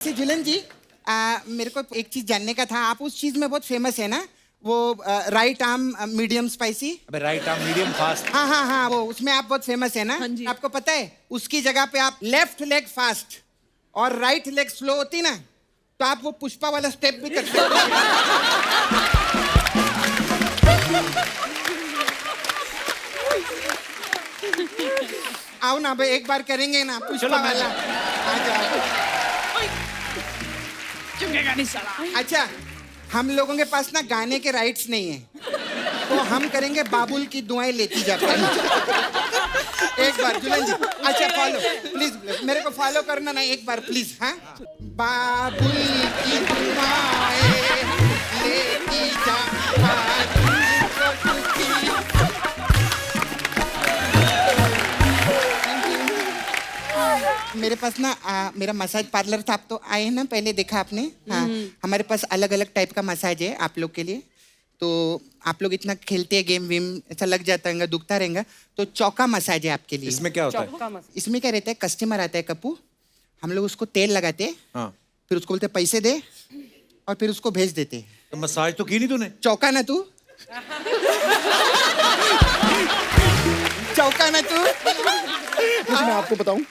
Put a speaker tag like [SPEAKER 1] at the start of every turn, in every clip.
[SPEAKER 1] झूलन जी, मेरे को एक चीज जानने का था। आप उस चीज में बहुत फेमस है ना, वो राइट आर्म मीडियम स्पाइसी।
[SPEAKER 2] अबे राइट आर्म मीडियम फास्ट।
[SPEAKER 1] हाँ हाँ हाँ, वो उसमें आप बहुत फेमस है ना।
[SPEAKER 3] हाँ जी।
[SPEAKER 1] आपको पता है उसकी जगह पे आप लेफ्ट लेग फास्ट और राइट लेग स्लो होती ना, तो आप वो पुष्पा वाला स्टेप भी कर सकते आओ ना भाई, एक बार करेंगे ना पुष्पा वाला। आ जाओ।
[SPEAKER 3] चुकेगा नहीं साला।
[SPEAKER 1] अच्छा, हम लोगों के पास ना गाने के राइट्स नहीं है, तो हम करेंगे बाबुल की दुआएं लेती जाकर। एक बार झूलन जी, अच्छा फॉलो प्लीज, मेरे को फॉलो करना ना एक बार प्लीज। हाँ, बाबुल की दुआएं लेती जा, मेरे पास ना मेरा मसाज पार्लर था, आप तो आए हैं ना, पहले देखा आपने। हाँ, हमारे पास अलग अलग टाइप का मसाज है आप लोग के लिए। तो आप लोग इतना खेलते हैं गेम वेम, ऐसा लग जाता है दुखता रहेगा, तो चौका मसाज है आपके लिए।
[SPEAKER 2] इसमें क्या होता है?
[SPEAKER 1] इसमें क्या रहता है, कस्टमर आता है कप्पू, हम लोग उसको तेल लगाते हैं,
[SPEAKER 2] हाँ।
[SPEAKER 1] फिर उसको बोलते पैसे दे, और फिर उसको भेज देते हैं।
[SPEAKER 2] तो मसाज तो की नहीं तूने?
[SPEAKER 1] चौका ना तू चौका ना तू।
[SPEAKER 4] कुछ मैं आपको बताऊं,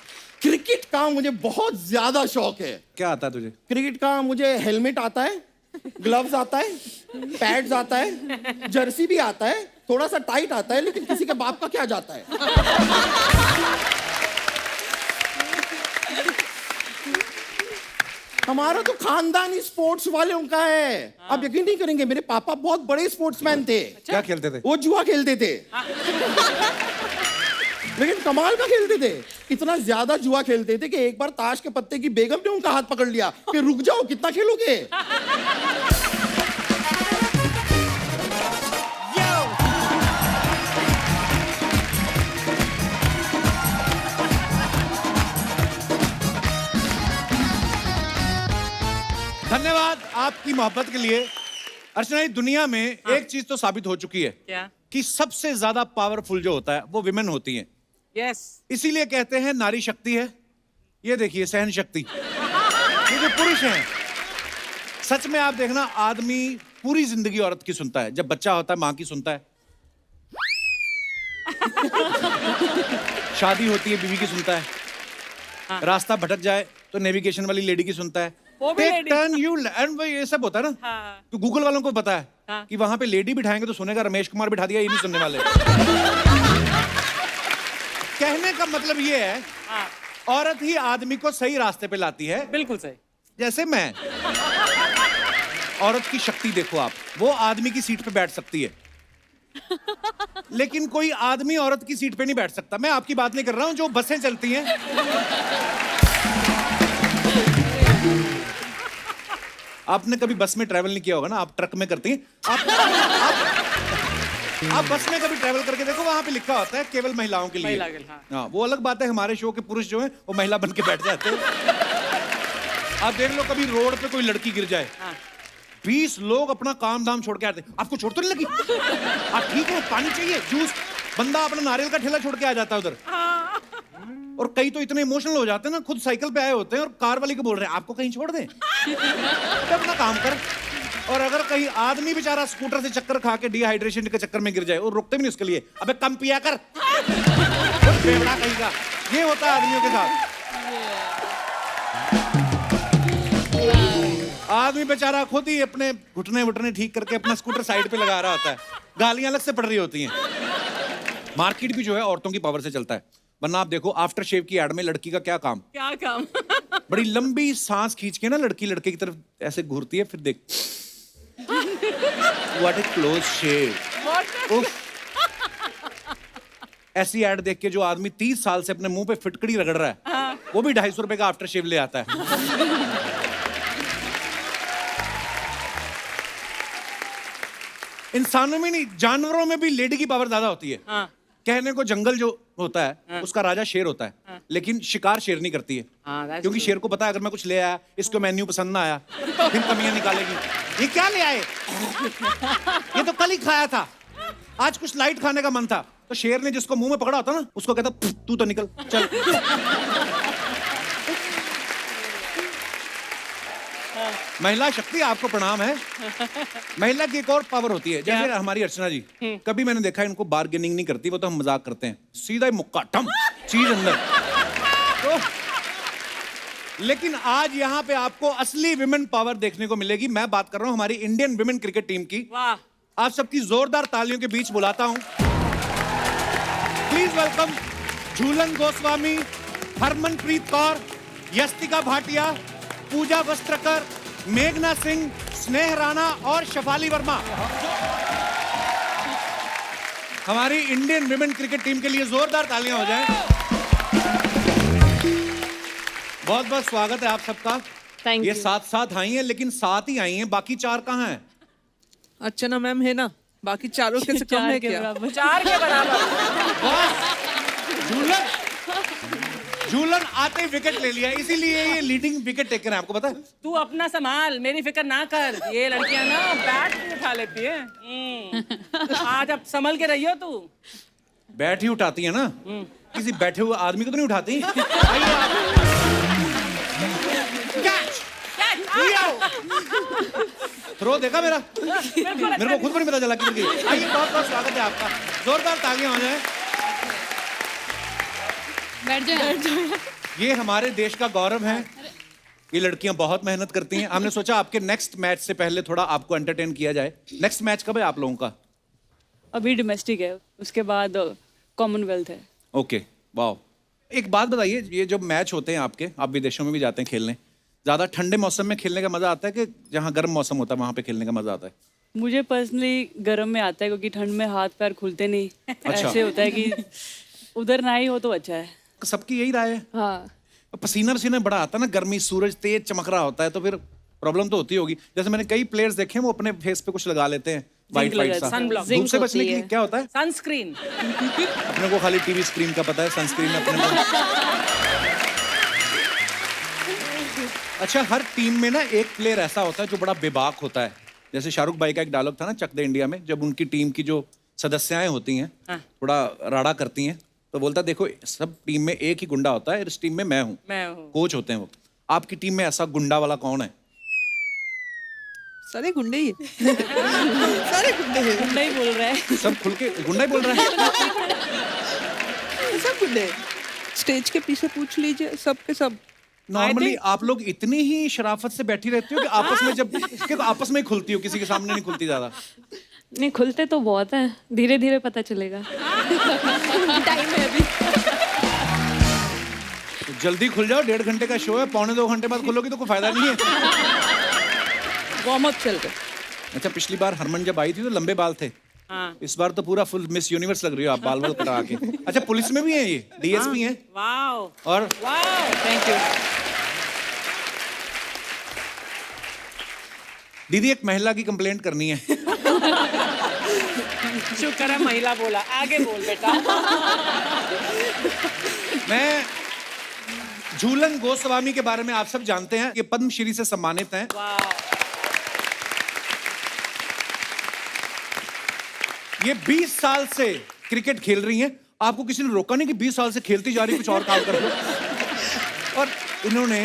[SPEAKER 4] क्रिकेट का मुझे बहुत ज्यादा शौक है।
[SPEAKER 2] क्या आता है तुझे?
[SPEAKER 4] क्रिकेट का मुझे हेलमेट आता है, ग्लव्स आता है, पैड्स आता है, जर्सी भी आता है, थोड़ा सा टाइट आता है, लेकिन किसी के बाप का क्या जाता है। हमारा तो खानदानी स्पोर्ट्स वालों का है। आप यकीन नहीं करेंगे, मेरे पापा बहुत बड़े स्पोर्ट्समैन थे।
[SPEAKER 2] क्या खेलते थे?
[SPEAKER 4] वो जुआ खेलते थे, लेकिन कमाल का खेलते थे। इतना ज्यादा जुआ खेलते थे कि एक बार ताश के पत्ते की बेगम ने उनका हाथ पकड़ लिया कि रुक जाओ, कितना खेलोगे।
[SPEAKER 2] धन्यवाद आपकी मोहब्बत के लिए। अर्चना, दुनिया में एक चीज तो साबित हो चुकी है
[SPEAKER 3] क्या?
[SPEAKER 2] कि सबसे ज्यादा पावरफुल जो होता है वो विमेन होती हैं।
[SPEAKER 3] यस।
[SPEAKER 2] इसीलिए कहते हैं नारी शक्ति है। ये देखिए सहन शक्ति। ये जो पुरुष हैं, सच में आप देखना, आदमी पूरी जिंदगी औरत की सुनता है। जब बच्चा होता है माँ की सुनता है, शादी होती है बीवी की सुनता है, रास्ता भटक जाए तो नेविगेशन वाली लेडी की सुनता है,
[SPEAKER 3] वो भी
[SPEAKER 2] take
[SPEAKER 3] lady।
[SPEAKER 2] Turn you and ये सब होता है ना।
[SPEAKER 3] हाँ।
[SPEAKER 2] तो गूगल वालों को पता है
[SPEAKER 3] हाँ।
[SPEAKER 2] कि वहां पे लेडी बिठाएंगे तो सुनेगा रमेश कुमार बिठा दिया, ये नहीं सुनने वाले। कहने का मतलब ये है,
[SPEAKER 3] हाँ।
[SPEAKER 2] औरत ही आदमी को सही रास्ते पे लाती है।
[SPEAKER 3] बिल्कुल सही।
[SPEAKER 2] जैसे मैं, औरत की शक्ति देखो आप, वो आदमी की सीट पे बैठ सकती है, लेकिन कोई आदमी औरत की सीट पे नहीं बैठ सकता। मैं आपकी बात नहीं कर रहा हूं, जो बसें चलती हैं, आपने कभी बस में ट्रैवल नहीं किया होगा ना, आप ट्रक में करती हैं। आप बस में कभी ट्रैवल करके देखो, वहां पे लिखा होता है केवल महिलाओं के लिए।
[SPEAKER 3] महिला के लिए, हाँ।
[SPEAKER 2] हाँ, वो अलग बात है, हमारे शो के पुरुष जो हैं वो महिला बन के बैठ जाते हैं। आप देख लो, कभी रोड पे कोई लड़की गिर जाए,
[SPEAKER 3] हाँ।
[SPEAKER 2] 20 लोग अपना काम धाम छोड़ के आते हैं। आपको चोट तो नहीं लगी? आप ठीक है? पानी चाहिए, जूस? बंदा अपना नारियल का ठेला छोड़ के आ जाता है उधर। और कई तो इतने इमोशनल हो जाते हैं ना, खुद साइकिल पे आए होते हैं और कार वाली को बोल रहे हैं आपको कहीं छोड़ दें, तो अपना काम कर। और अगर कहीं आदमी बेचारा स्कूटर से चक्कर खा के डिहाइड्रेशन के चक्कर में गिर जाए, और रुकते भी नहीं उसके लिए, अबे कम पिया कर, बेवड़ा कहीं का। ये होता है आदमियों के साथ। आदमी बेचारा खुद ही अपने घुटने वुटने ठीक करके अपना स्कूटर साइड पे लगा रहा होता है, गालियां अलग से पड़ रही होती हैं। मार्केट भी जो है औरतों की पावर से चलता है, वरना आप देखो आफ्टर शेव की एड में लड़की का क्या काम,
[SPEAKER 3] क्या काम?
[SPEAKER 2] बड़ी लंबी सांस खींच के ना लड़की लड़के की तरफ ऐसे घूरती है, फिर देख व्हाट ए क्लोज शेव। उफ। ऐसी एड देख के जो आदमी 30 साल से अपने मुंह पे फिटकड़ी रगड़ रहा है, वो भी 250 रुपए का आफ्टर शेव ले आता है। इंसानों में नहीं, जानवरों में भी लेडी की पावर ज्यादा होती है।
[SPEAKER 3] हाँ।
[SPEAKER 2] कहने को जंगल जो होता है उसका राजा शेर होता है, लेकिन शिकार शेर नहीं करती है।
[SPEAKER 3] that's
[SPEAKER 2] क्योंकि
[SPEAKER 3] true।
[SPEAKER 2] शेर को पता है अगर मैं कुछ ले आया, इसको मेन्यू पसंद ना आया, फिर कमियां निकालेगी। ये क्या ले आए? ये तो कल ही खाया था, आज कुछ लाइट खाने का मन था। तो शेर ने जिसको मुंह में पकड़ा होता ना, उसको कहता तू तो निकल चल। महिला शक्ति, आपको प्रणाम है। महिला की एक और पावर होती है, जैसे हमारी अर्चना जी, कभी मैंने देखा इनको बार्गेनिंग नहीं करती, वो तो हम मजाक करते हैं, सीधा ही मुक्का टम चीज अंदर। तो लेकिन आज यहाँ पे आपको असली विमेन पावर देखने को मिलेगी। मैं बात कर रहा हूँ हमारी इंडियन विमेन क्रिकेट टीम की।
[SPEAKER 3] वाह।
[SPEAKER 2] आप सबकी जोरदार तालियों के बीच बुलाता हूँ, प्लीज वेलकम झूलन गोस्वामी, हरमनप्रीत कौर, यस्तिका भाटिया, पूजा वस्त्रकर, मेघना सिंह, स्नेह राणा और शफाली वर्मा। हमारी इंडियन विमेन क्रिकेट टीम के लिए जोरदार तालियां हो जाएं। बहुत बहुत स्वागत है आप सबका।
[SPEAKER 5] Thank
[SPEAKER 2] ये
[SPEAKER 5] you.
[SPEAKER 2] साथ साथ आई हैं, लेकिन साथ ही आई हैं, बाकी चार कहाँ हैं?
[SPEAKER 6] अर्चना मैम है ना, बाकी चारों के से कम है क्या?
[SPEAKER 3] 4 के बराबर।
[SPEAKER 2] झूलन आते ही विकेट ले लिया, इसीलिए ये लीडिंग विकेट टेकर है, आपको पता है?
[SPEAKER 3] तू अपना संभाल, मेरी फिक्र ना कर। ये लड़कियां ना बैट भी उठा लेती है। आज अब संभल के रहियो तू।
[SPEAKER 2] बैट ही उठाती है ना, किसी बैठे हुए आदमी को तो नहीं उठाती। आइए आप। कैच! थ्रो देखा मेरा? मेरे को खुद को नहीं पता चला किधर गई। आइए, बहुत बहुत स्वागत है आपका, जोरदार तालियां हो जाए।
[SPEAKER 5] बैठ जाओ।
[SPEAKER 2] ये हमारे देश का गौरव है, ये लड़कियां बहुत मेहनत करती हैं। हमने सोचा आपके नेक्स्ट मैच से पहले थोड़ा आपको एंटरटेन किया जाए। नेक्स्ट मैच कब है आप लोगों का?
[SPEAKER 5] अभी डोमेस्टिक है, उसके बाद कॉमनवेल्थ है।
[SPEAKER 2] ओके, वाह। एक बात बताइए, ये जब मैच होते हैं आपके, आप विदेशों में भी जाते हैं खेलने, ज्यादा ठंडे मौसम में खेलने का मजा आता है कि जहाँ गर्म मौसम होता है वहां पे खेलने का मजा आता है?
[SPEAKER 5] मुझे पर्सनली गर्म में आता है, क्योंकि ठंड में हाथ पैर खुलते नहीं।
[SPEAKER 2] अच्छा।
[SPEAKER 5] ऐसे होता है कि उधर ना ही हो तो अच्छा है।
[SPEAKER 2] सबकी यही राय है।
[SPEAKER 5] हाँ,
[SPEAKER 2] पसीना पसीना बड़ा आता है ना, गर्मी, सूरज तेज चमक रहा होता है, तो फिर प्रॉब्लम तो होती होगी। जैसे मैंने कई प्लेयर्स देखे हैं, वो अपने फेस पे कुछ लगा लेते हैं, वाइट वाइट सा।
[SPEAKER 3] Sunblock।
[SPEAKER 2] धूप से
[SPEAKER 5] Zinc
[SPEAKER 2] बचने के
[SPEAKER 5] होती
[SPEAKER 2] लिए
[SPEAKER 5] है।
[SPEAKER 2] क्या होता है?
[SPEAKER 3] सनस्क्रीन।
[SPEAKER 2] अपने को खाली टीवी स्क्रीन का पता है, सनस्क्रीन अपने को। अच्छा, हर टीम में ना एक प्लेयर ऐसा होता है जो बड़ा बेबाक होता है। जैसे शाहरुख भाई का एक डायलॉग था ना चक दे इंडिया में, जब उनकी टीम की जो सदस्याएं होती हैं थोड़ा राड़ा करती हैं, तो बोलता देखो सब टीम में एक ही गुंडा होता है, इस टीम में मैं हूँ, कोच होते हैं वो। आपकी टीम में ऐसा गुंडा वाला कौन है?
[SPEAKER 6] सारे गुंडे ही हैं। सारे गुंडे हैं।
[SPEAKER 5] गुंडा ही बोल रहा है।
[SPEAKER 2] सब खुल के गुंडा ही बोल रहा है।
[SPEAKER 6] सब गुंडे हैं। स्टेज के पीछे पूछ लीजिए, सब के सब।
[SPEAKER 2] नॉर्मली आप लोग इतनी ही शराफत से बैठी रहती हो कि आपस में जब आपस में ही खुलती हो, किसी के सामने नहीं खुलती ज्यादा?
[SPEAKER 5] नहीं, खुलते तो बहुत हैं, धीरे धीरे पता चलेगा। टाइम है अभी।
[SPEAKER 2] तो जल्दी खुल जाओ, 1.5 घंटे का शो है, 1.25 घंटे बाद खुलोगी तो कोई फायदा नहीं है।
[SPEAKER 6] वार्म अप चल रहे।
[SPEAKER 2] अच्छा, पिछली बार हरमन जब आई थी तो लंबे बाल थे।
[SPEAKER 3] हाँ।
[SPEAKER 2] इस बार तो पूरा फुल मिस यूनिवर्स लग रही हो आप, बाल बाल कटा के। अच्छा, पुलिस में भी है, ये डीएसपी हैं।
[SPEAKER 3] वाह।
[SPEAKER 2] और
[SPEAKER 3] थैंक यू।
[SPEAKER 2] दीदी, एक महिला की कंप्लेंट करनी है।
[SPEAKER 3] शुक्र है महिला बोला, आगे बोल बेटा।
[SPEAKER 2] मैं झूलन गोस्वामी के बारे में आप सब जानते हैं, ये पद्मश्री से सम्मानित हैं। ये 20 साल से क्रिकेट खेल रही हैं। आपको किसी ने रोका नहीं कि 20 साल से खेलती जा रही, कुछ और काम कर लो। और इन्होंने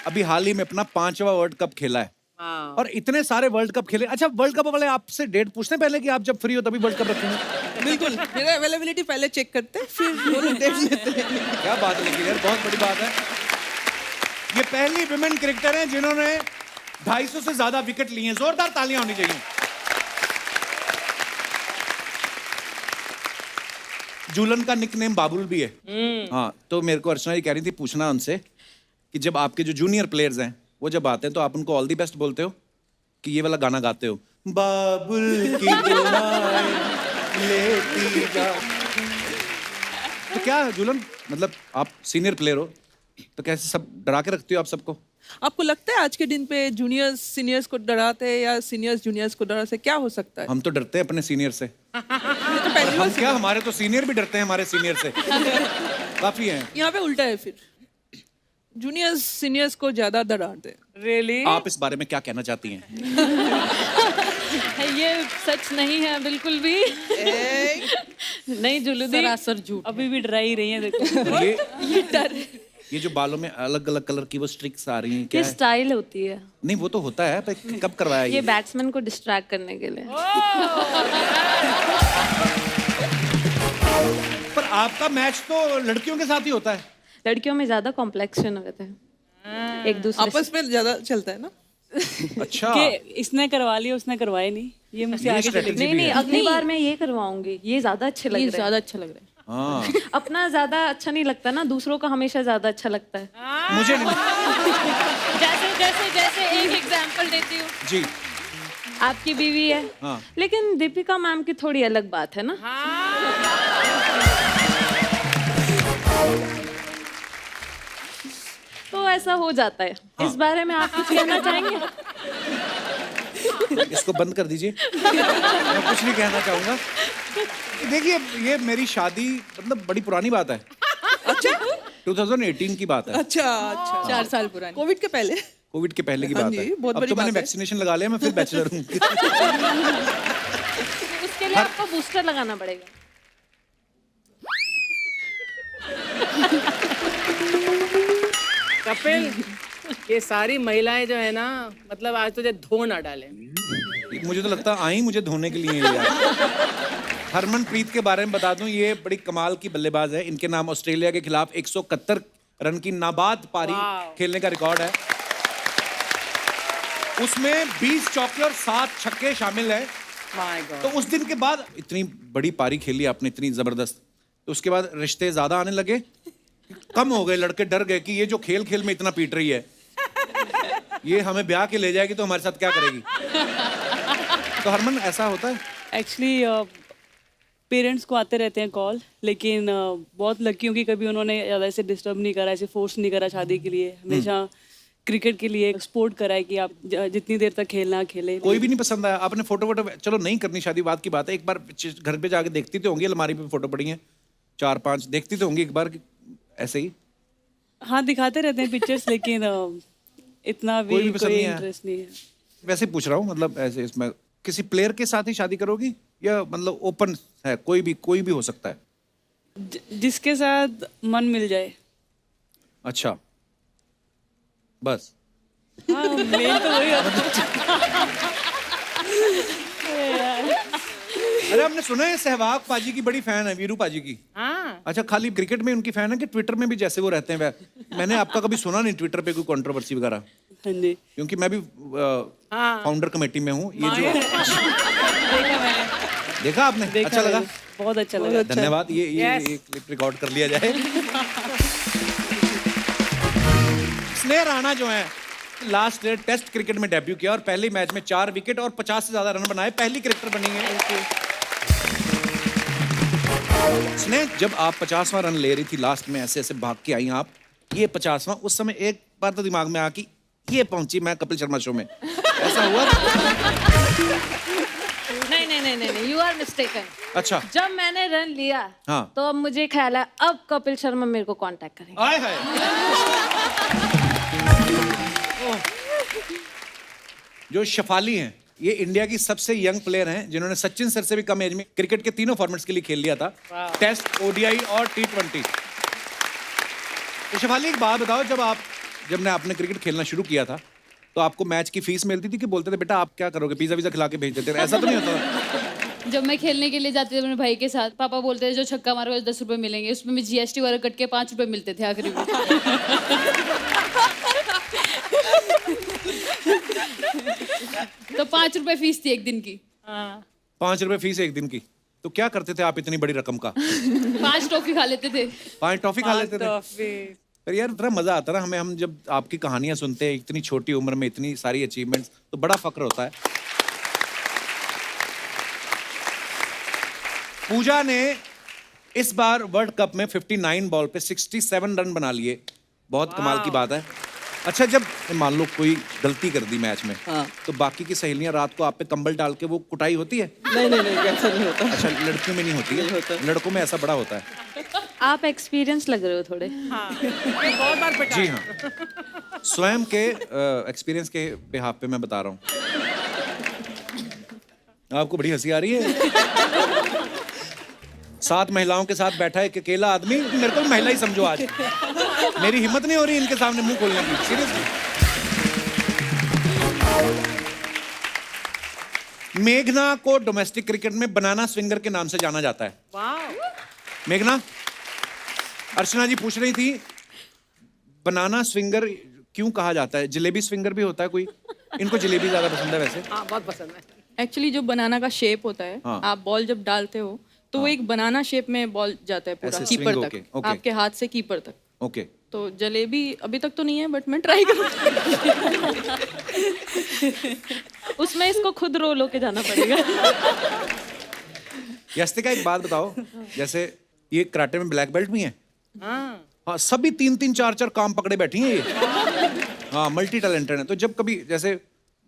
[SPEAKER 2] अभी हाल ही में अपना 5वां वर्ल्ड कप खेला है। और इतने सारे वर्ल्ड कप खेले। अच्छा, वर्ल्ड कप वाले आपसे डेट पूछते हैं पहले कि आप जब फ्री हो तभी वर्ल्ड कप रखेंगे?
[SPEAKER 6] बिल्कुल, मेरा अवेलेबिलिटी पहले चेक करते हैं, फिर वो लोग देख लेते हैं।
[SPEAKER 2] क्या बात है, लेकिन यार बहुत बड़ी बात है। ये पहली विमेन क्रिकेटर हैं जिन्होंने 250 से ज्यादा विकेट लिए हैं। जोरदार तालियां होनी चाहिए। झूलन का निकनेम बाबुल भी है। हाँ, तो मेरे को अर्चना जी कह रही थी पूछना उनसे कि जब आपके जो जूनियर प्लेयर्स हैं वो जब आते हैं तो आप उनको ऑल दी बेस्ट बोलते हो कि ये वाला गाना गाते हो, बाबुल की दुआएं लेती जा? तो क्या झूलन, मतलब आप सीनियर प्लेयर हो तो कैसे सब डरा के रखती हो आप सबको?
[SPEAKER 6] आपको लगता है आज के दिन पे जूनियर्स सीनियर्स को डराते हैं या सीनियर्स जूनियर्स को डराते हैं? क्या हो सकता है?
[SPEAKER 2] हम तो डरते हैं अपने सीनियर से।
[SPEAKER 6] ये तो पहली
[SPEAKER 2] हम
[SPEAKER 6] बार
[SPEAKER 2] क्या, हमारे तो सीनियर भी डरते हैं हमारे सीनियर से। काफी हैं।
[SPEAKER 6] यहाँ पे उल्टा है, फिर जूनियर्स सीनियर्स को ज्यादा डराते हैं।
[SPEAKER 3] रियली?
[SPEAKER 2] आप इस बारे में क्या कहना चाहती हैं?
[SPEAKER 5] ये सच नहीं है बिल्कुल भी। नहीं जुलूदी,
[SPEAKER 6] सरासर झूठ।
[SPEAKER 5] अभी भी डरा ही रही है। देखो
[SPEAKER 2] ये
[SPEAKER 5] डर।
[SPEAKER 2] ये जो बालों में अलग अलग कलर की वो स्ट्रिक्स आ रही हैं क्या
[SPEAKER 5] ये
[SPEAKER 2] है?
[SPEAKER 5] स्टाइल होती है।
[SPEAKER 2] नहीं वो तो होता है पर कब करवाया
[SPEAKER 5] ये बैट्समैन को डिस्ट्रैक्ट करने के लिए।
[SPEAKER 2] पर आपका मैच तो लड़कियों के साथ ही होता है।
[SPEAKER 5] लड़कियों में ज्यादा कॉम्प्लेक्शन होते हैं एक दूसरे से।
[SPEAKER 6] आपस में ज्यादा चलता है ना।
[SPEAKER 2] अच्छा
[SPEAKER 3] कि इसने करवा लिया उसने करवाया नहीं, ये मुझसे
[SPEAKER 2] ये
[SPEAKER 3] आगे चले
[SPEAKER 2] strategy
[SPEAKER 5] नहीं
[SPEAKER 2] भी
[SPEAKER 5] नहीं,
[SPEAKER 2] है।
[SPEAKER 5] अगली बार मैं ये करवाऊंगी। ये ज्यादा अच्छे लग
[SPEAKER 6] ये
[SPEAKER 5] रहे हैं।
[SPEAKER 6] ज्यादा अच्छा लग रहा है।
[SPEAKER 2] हाँ
[SPEAKER 5] अपना ज्यादा अच्छा नहीं लगता ना, दूसरों का हमेशा ज्यादा अच्छा लगता है।
[SPEAKER 2] मुझे नहीं
[SPEAKER 5] जैसे जैसे जैसे एक एग्जांपल देती हूँ।
[SPEAKER 2] जी
[SPEAKER 5] आपकी बीवी है,
[SPEAKER 2] हाँ।
[SPEAKER 5] लेकिन दीपिका मैम की थोड़ी अलग बात है ना। तो ऐसा हो जाता है। इस बारे में आप कुछ कहना चाहेंगे?
[SPEAKER 2] इसको बंद कर दीजिए। मैं कुछ नहीं कहना चाहूंगा। देखिए ये मेरी शादी मतलब बड़ी पुरानी बात है।
[SPEAKER 6] अच्छा
[SPEAKER 2] 2018 की बात है।
[SPEAKER 6] अच्छा अच्छा 4 साल पुरानी, कोविड के पहले।
[SPEAKER 2] कोविड के पहले की
[SPEAKER 6] हाँ
[SPEAKER 2] बात
[SPEAKER 6] जी,
[SPEAKER 2] है।
[SPEAKER 6] बहुत
[SPEAKER 2] अब
[SPEAKER 6] बड़ी
[SPEAKER 2] तो मैंने
[SPEAKER 6] बात है।
[SPEAKER 2] वैक्सीनेशन लगा लिया, मैं फिर बैचलर हूँ।
[SPEAKER 5] उसके लिए आपको बूस्टर लगाना पड़ेगा।
[SPEAKER 3] कपिल, ये सारी महिलाएं जो है ना, मतलब आज तुझे धो ना डाले।
[SPEAKER 2] मुझे तो लगता है आई मुझे धोने के लिए ही यार। हरमनप्रीत के बारे में बता दूं, ये बड़ी कमाल की बल्लेबाज है। इनके नाम ऑस्ट्रेलिया के खिलाफ 171 रन की नाबाद पारी खेलने का रिकॉर्ड है। उसमें 20 चौके और 7 छक्के शामिल है।
[SPEAKER 3] My God.
[SPEAKER 2] तो उस दिन के बाद इतनी बड़ी पारी खेली आपने, इतनी जबरदस्त, तो उसके बाद रिश्ते ज्यादा आने लगे, कम हो गए? लड़के डर गए कि ये जो खेल खेल में इतना पीट रही है, ये हमें ब्याह के ले जाएगी तो हमारे साथ क्या करेगी? तो हरमन ऐसा होता है?
[SPEAKER 7] एक्चुअली पेरेंट्स को आते रहते हैं कॉल, लेकिन बहुत लकी हूँ कि कभी उन्होंने ज़्यादा ऐसे डिस्टर्ब नहीं करा, ऐसे फोर्स नहीं करा शादी के लिए। हमेशा क्रिकेट के लिए सपोर्ट करा है कि आप जितनी देर तक खेलना खेले।
[SPEAKER 2] कोई भी नहीं पसंद आया? आपने फोटो वोटो, चलो नहीं करनी शादी बात की बात है, एक बार घर पे जाके देखती तो होंगी, अलमारी पे फोटो पड़ी हैं 4-5, देखती तो होंगी एक बार ऐसे ही।
[SPEAKER 7] हाँ दिखाते रहते हैं पिक्चर्स, लेकिन इतना
[SPEAKER 2] कोई भी
[SPEAKER 7] भी
[SPEAKER 2] पसंद
[SPEAKER 7] कोई
[SPEAKER 2] नहीं आया?
[SPEAKER 7] इंटरेस्ट नहीं है।
[SPEAKER 2] वैसे पूछ रहा हूँ, मतलब ऐसे इसमें किसी प्लेयर के साथ ही शादी करोगी या मतलब ओपन है, कोई भी हो सकता है?
[SPEAKER 7] जिसके साथ मन मिल जाए।
[SPEAKER 2] अच्छा बस।
[SPEAKER 7] हाँ मेन तो वही होता
[SPEAKER 2] अरे आपने सुना है सहवाग पाजी की बड़ी फैन है, वीरू पाजी की?
[SPEAKER 3] हाँ
[SPEAKER 2] अच्छा खाली क्रिकेट में उनकी फैन है कि ट्विटर में भी जैसे वो रहते हैं? मैंने आपका कभी सुना नहीं ट्विटर पे कोई कंट्रोवर्सी वगैरह,
[SPEAKER 7] हाँ जी।
[SPEAKER 2] क्योंकि मैं भी फाउंडर कमेटी में हूँ। ये जो
[SPEAKER 7] देखा मैंने,
[SPEAKER 2] देखा आपने?
[SPEAKER 7] देखा
[SPEAKER 2] अच्छा लगा?
[SPEAKER 7] मैंने, बहुत अच्छा लगा।
[SPEAKER 2] धन्यवाद। ये क्लिप रिकॉर्ड कर लिया जाए। स्नेह राणा जो है लास्ट ईयर टेस्ट क्रिकेट में डेब्यू किया और पहले मैच में 4 विकेट और 50 से ज्यादा रन बनाए, पहली क्रिकेटर बनी है। स्नेह, जब आप 50वां रन ले रही थी लास्ट में, ऐसे ऐसे भाग के आई आप, ये 50वां, उस समय एक बार तो दिमाग में आ कि ये पहुंची मैं कपिल शर्मा शो में, ऐसा हुआ?
[SPEAKER 5] नहीं नहीं नहीं नहीं, यू आर मिस्टेकन।
[SPEAKER 2] अच्छा
[SPEAKER 5] जब मैंने रन लिया
[SPEAKER 2] हाँ।
[SPEAKER 5] तो अब मुझे ख्याल है अब कपिल शर्मा मेरे को कांटेक्ट करेंगे।
[SPEAKER 2] आए हाय। जो शफाली हैं, ये इंडिया की सबसे यंग प्लेयर हैं जिन्होंने सचिन सर से भी कम एज में क्रिकेट के तीनों फॉर्मेट्स के लिए खेल लिया था, टेस्ट, ओडीआई और T20। तो शफाली एक बात बताओ, जब आपने क्रिकेट खेलना शुरू किया था तो आपको मैच की फीस मिलती थी कि बोलते थे बेटा आप क्या करोगे, पिज्जा विज़ा खिला के भेज देते थे? ऐसा तो नहीं होता था?
[SPEAKER 8] जब मैं खेलने के लिए जाती थी अपने भाई के साथ, पापा बोलते थे जो छक्का मारोगे 10 रुपए मिलेंगे, उसमें भी GST वगैरह कट के 5 रुपए मिलते थे आखिरी में। तो 5 रुपए फीस थी एक दिन की।
[SPEAKER 2] 5 रुपए फीस एक दिन की। तो क्या करते थे आप इतनी बड़ी रकम का?
[SPEAKER 8] 5 टॉफी खा लेते थे।
[SPEAKER 2] 5 टॉफी खा लेते थे? पर यार इतना मजा आता ना हमें, हम जब आपकी कहानियां सुनते हैं, इतनी छोटी उम्र में इतनी सारी अचीवमेंट्स, तो बड़ा फक्र होता है। पूजा ने इस बार वर्ल्ड कप में 59 बॉल पे 67 रन बना लिए, बहुत कमाल की बात है। अच्छा, जब मान लो कोई गलती कर दी मैच में,
[SPEAKER 6] हाँ।
[SPEAKER 2] तो बाकी की सहेलियां रात को आप पे कंबल डाल के वो कुटाई होती है?
[SPEAKER 6] नहीं नहीं नहीं, ऐसा नहीं होता।
[SPEAKER 2] अच्छा, लड़कियों में नहीं होती है, लड़कों में ऐसा बड़ा होता है।
[SPEAKER 5] आप एक्सपीरियंस लग रहे हो थोड़े।
[SPEAKER 3] बहुत बार पिटा।
[SPEAKER 2] जी हाँ, स्वयं के एक्सपीरियंस के बिहाफ पे मैं बता रहा हूँ। आपको बड़ी हंसी आ रही है? 7 महिलाओं के साथ बैठा है एक अकेला आदमी, मेरे को महिला ही समझो आज। मेरी हिम्मत नहीं हो रही इनके सामने मुंह खोलने की, सीरियसली। मेघना को डोमेस्टिक क्रिकेट में बनाना स्विंगर के नाम से जाना जाता है। मेघना, अर्चना जी पूछ रही थी बनाना स्विंगर क्यों कहा जाता है? जलेबी स्विंगर भी होता है कोई? इनको जलेबी ज्यादा पसंद है वैसे।
[SPEAKER 3] हाँ, बहुत पसंद है।
[SPEAKER 6] एक्चुअली जो बनाना का शेप होता है,
[SPEAKER 2] हाँ।
[SPEAKER 6] आप बॉल जब डालते हो तो वो एक बनाना शेप में बॉल जाता है पूरा
[SPEAKER 2] ऐसे
[SPEAKER 6] कीपर
[SPEAKER 2] swing
[SPEAKER 6] तक,
[SPEAKER 2] होके, okay.
[SPEAKER 6] आपके हाथ से कीपर तक।
[SPEAKER 2] ओके।
[SPEAKER 6] तो जलेबी अभी तक तो नहीं है, बट मैं ट्राई करूँगी।
[SPEAKER 5] उसमें इसको खुद रोल होके जाना पड़ेगा।
[SPEAKER 2] यस्तिका एक बात बताओ, जैसे ये कराटे में ब्लैक बेल्ट भी है?
[SPEAKER 3] हाँ,
[SPEAKER 2] हाँ, सभी 3-3 4-4 काम पकड़े बैठी हैं ये। हाँ, मल्टी टैलेंटेड है। तो जब कभी जैसे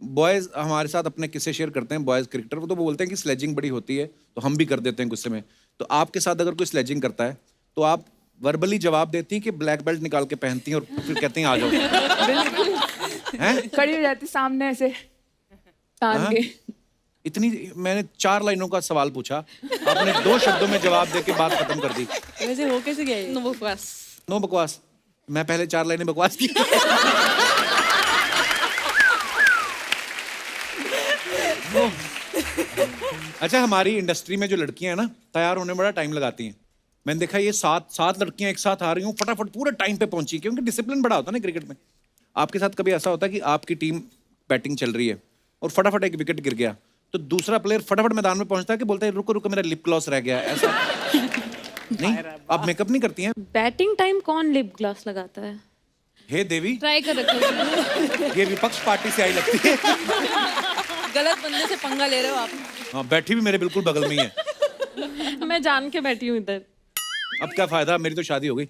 [SPEAKER 2] बॉयज हमारे साथ अपने किस्से शेयर करते हैं, बॉयज क्रिकेटर, वो तो बोलते हैं कि स्लेजिंग बड़ी होती है, तो हम भी कर देते हैं गुस्से में। तो आपके साथ अगर कोई स्लेजिंग करता है तो आप वर्बली जवाब देती हैं कि ब्लैक बेल्ट निकाल के पहनती हैं और फिर कहती हैं आ जाओ? हैं?
[SPEAKER 6] खड़ी हो जाती सामने ऐसे तान
[SPEAKER 2] हाँ?
[SPEAKER 6] के।
[SPEAKER 2] इतनी मैंने 4 लाइनों का सवाल पूछा, आपने 2 शब्दों में जवाब दे के बात खत्म कर दी।
[SPEAKER 7] वैसे हो कैसे गया ये?
[SPEAKER 6] नो बकवास।
[SPEAKER 2] नो बकवास। मैं पहले 4 लाइनें बकवास की। अच्छा, हमारी इंडस्ट्री में जो लड़कियां हैं ना, तैयार होने में बड़ा टाइम लगाती हैं। मैंने देखा ये 7 लड़कियां एक साथ आ रही हूँ, फटाफट पूरे टाइम पे पहुंची, क्योंकि डिसिप्लिन बड़ा होता है ना क्रिकेट में। आपके साथ कभी ऐसा होता है कि आपकी टीम बैटिंग चल रही है और फटाफट एक विकेट गिर गया, तो दूसरा प्लेयर फटाफट मैदान में पहुंचता है कि बोलता है रुको रुको मेरा लिप ग्लॉस रह गया, ऐसा नहीं? आप मेकअप नहीं करती हैं?
[SPEAKER 5] बैटिंग टाइम कौन लिप ग्लॉस लगाता है?
[SPEAKER 2] हे देवी,
[SPEAKER 8] ट्राई कर रखो।
[SPEAKER 2] ये विपक्ष पार्टी से आई लगती है।
[SPEAKER 6] गलत बंदे से पंगा ले रहे हो आप।
[SPEAKER 2] हाँ, बैठी भी मेरे बिल्कुल बगल में ही है।
[SPEAKER 5] मैं जान के बैठी हूँ इधर।
[SPEAKER 2] अब क्या फायदा, मेरी तो शादी हो गई।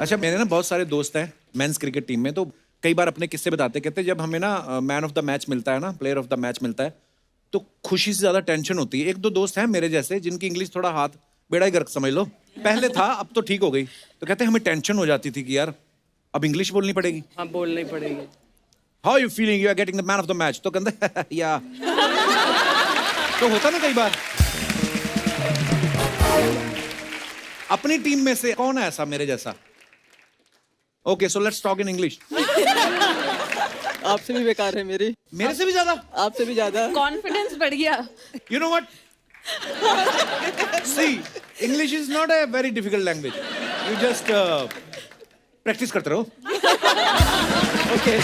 [SPEAKER 2] अच्छा, मेरे ना बहुत सारे दोस्त हैं मेंस क्रिकेट टीम में, तो कई बार अपने किस्से बताते, कहते जब हमें ना मैन ऑफ द मैच मिलता है ना, प्लेयर ऑफ द मैच मिलता है, तो खुशी से ज्यादा टेंशन होती है। 1-2 दोस्त हैं मेरे जैसे जिनकी इंग्लिश थोड़ा हाथ बेड़ा ही गर्क समझ लो, पहले था अब तो ठीक हो गई। तो कहते हमें टेंशन हो जाती थी कि यार अब इंग्लिश बोलनी पड़ेगी।
[SPEAKER 3] हाँ, बोलनी पड़ेगी।
[SPEAKER 2] How you feeling, you are getting the man of the match? तो कहते या तो होता ना कई बार। अपनी टीम में से कौन है ऐसा मेरे जैसा? Okay, so let's talk in English.
[SPEAKER 6] आपसे भी बेकार है मेरी।
[SPEAKER 2] मेरे से भी ज्यादा?
[SPEAKER 6] आपसे भी ज्यादा।
[SPEAKER 5] कॉन्फिडेंस बढ़ गया।
[SPEAKER 2] You know what? See, English is not a very difficult language. You just practice करते रहो।
[SPEAKER 6] ओके।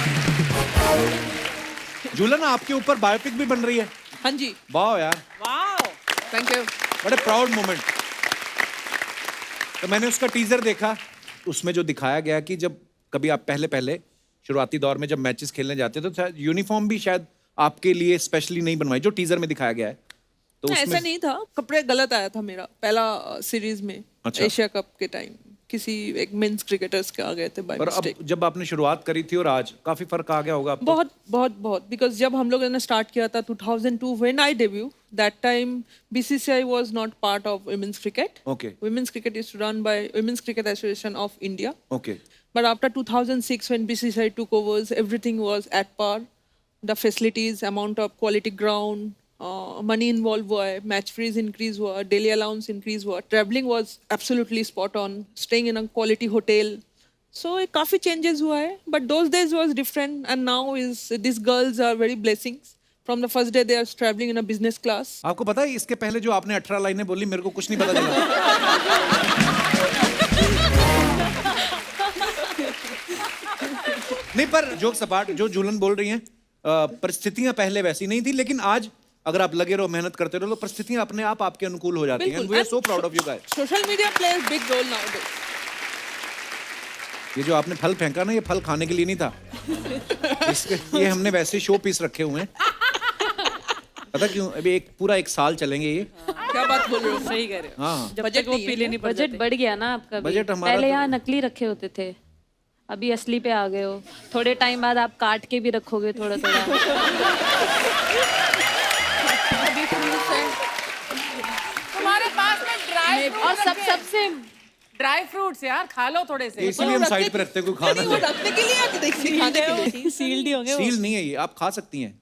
[SPEAKER 2] झूलन, आपके ऊपर बायोपिक भी बन रही है।
[SPEAKER 6] हाँ जी।
[SPEAKER 2] वाह यार,
[SPEAKER 3] वाओ,
[SPEAKER 6] थैंक यू।
[SPEAKER 2] बड़े प्राउड मोमेंट। तो मैंने उसका टीजर देखा, उसमें जो दिखाया गया कि जब कभी आप पहले शुरुआती दौर में जब मैचेस खेलने जाते थे तो यूनिफॉर्म भी शायद आपके लिए स्पेशली नहीं बनवाई, जो टीजर में दिखाया गया है। तो
[SPEAKER 6] ऐसा नहीं था, कपड़े गलत आया था मेरा पहला सीरीज में।
[SPEAKER 2] अच्छा।
[SPEAKER 6] एशिया कप के टाइम किसी एक मेंस क्रिकेटर्स के आ गए थे बाय
[SPEAKER 2] पर अब
[SPEAKER 6] मिस्टेक।
[SPEAKER 2] जब आपने शुरुआत करी थी और आज काफी फर्क आ गया होगा आपको?
[SPEAKER 6] बहुत बिकॉज जब हम लोगों ने स्टार्ट किया था 2002 when I debut, that time BCCI was not part of women's cricket.
[SPEAKER 2] Okay.
[SPEAKER 6] Women's cricket is run by women's cricket association of India.
[SPEAKER 2] Okay.
[SPEAKER 6] But after 2006, when BCCI took over, everything was at par. The facilities, amount of quality ground, money involved हुआ है, match fees increase हुआ, daily allowance increase हुआ, traveling was absolutely spot on, staying in a quality hotel. So काफी changes हुआ है, but those days was different, and now is these girls are very blessings. From the first day they are traveling in a business class.
[SPEAKER 2] आपको पता है इसके पहले जो आपने 18 लाइनें बोली, मेरे को कुछ नहीं पता चला। नहीं, पर जोक सपाट, जो झूलन बोल रही हैं, परिस्थितियां पहले वैसी नहीं थी, लेकिन आज अगर आप लगे रहो, मेहनत करते रहो, तो परिस्थितियां अपने आप आपके अनुकूल हो जाती हैं।
[SPEAKER 6] बिल्कुल।
[SPEAKER 2] We are so proud of you guys.
[SPEAKER 6] Social media plays big role nowadays.
[SPEAKER 2] ये जो आपने फल फेंका ना, ये फल खाने के लिए नहीं था। ये हमने वैसे शो पीस रखे हुए हैं। पता क्यों? अभी पूरा एक साल चलेंगे ये।
[SPEAKER 6] क्या बात बोल रहे हो?
[SPEAKER 3] सही कह रहे हो।
[SPEAKER 2] हाँ,
[SPEAKER 3] जब
[SPEAKER 6] बजट
[SPEAKER 3] तक वो
[SPEAKER 6] नहीं है
[SPEAKER 3] पीले नहीं पड़
[SPEAKER 5] बजट
[SPEAKER 3] जाते।
[SPEAKER 5] बढ़ गया ना आपका भी।
[SPEAKER 2] बजट हमारा
[SPEAKER 5] पहले
[SPEAKER 2] तो-
[SPEAKER 5] यहाँ नकली रखे होते थे, अभी असली पे आ गए हो। थोड़े टाइम बाद आप काट के भी रखोगे थोड़ा थोड़ा।
[SPEAKER 3] तुम्हारे पास में ड्राई
[SPEAKER 5] और सबसे
[SPEAKER 3] ड्राई फ्रूट्स यार, खा लो थोड़े से।
[SPEAKER 2] इसलिए हम साइड पे रखते हैं, कोई खाना
[SPEAKER 6] नहीं, वो रखने के लिए या दिखाने के लिए?
[SPEAKER 7] सील्ड ही होंगे वो।
[SPEAKER 2] सील नहीं है ये, आप खा सकती हैं।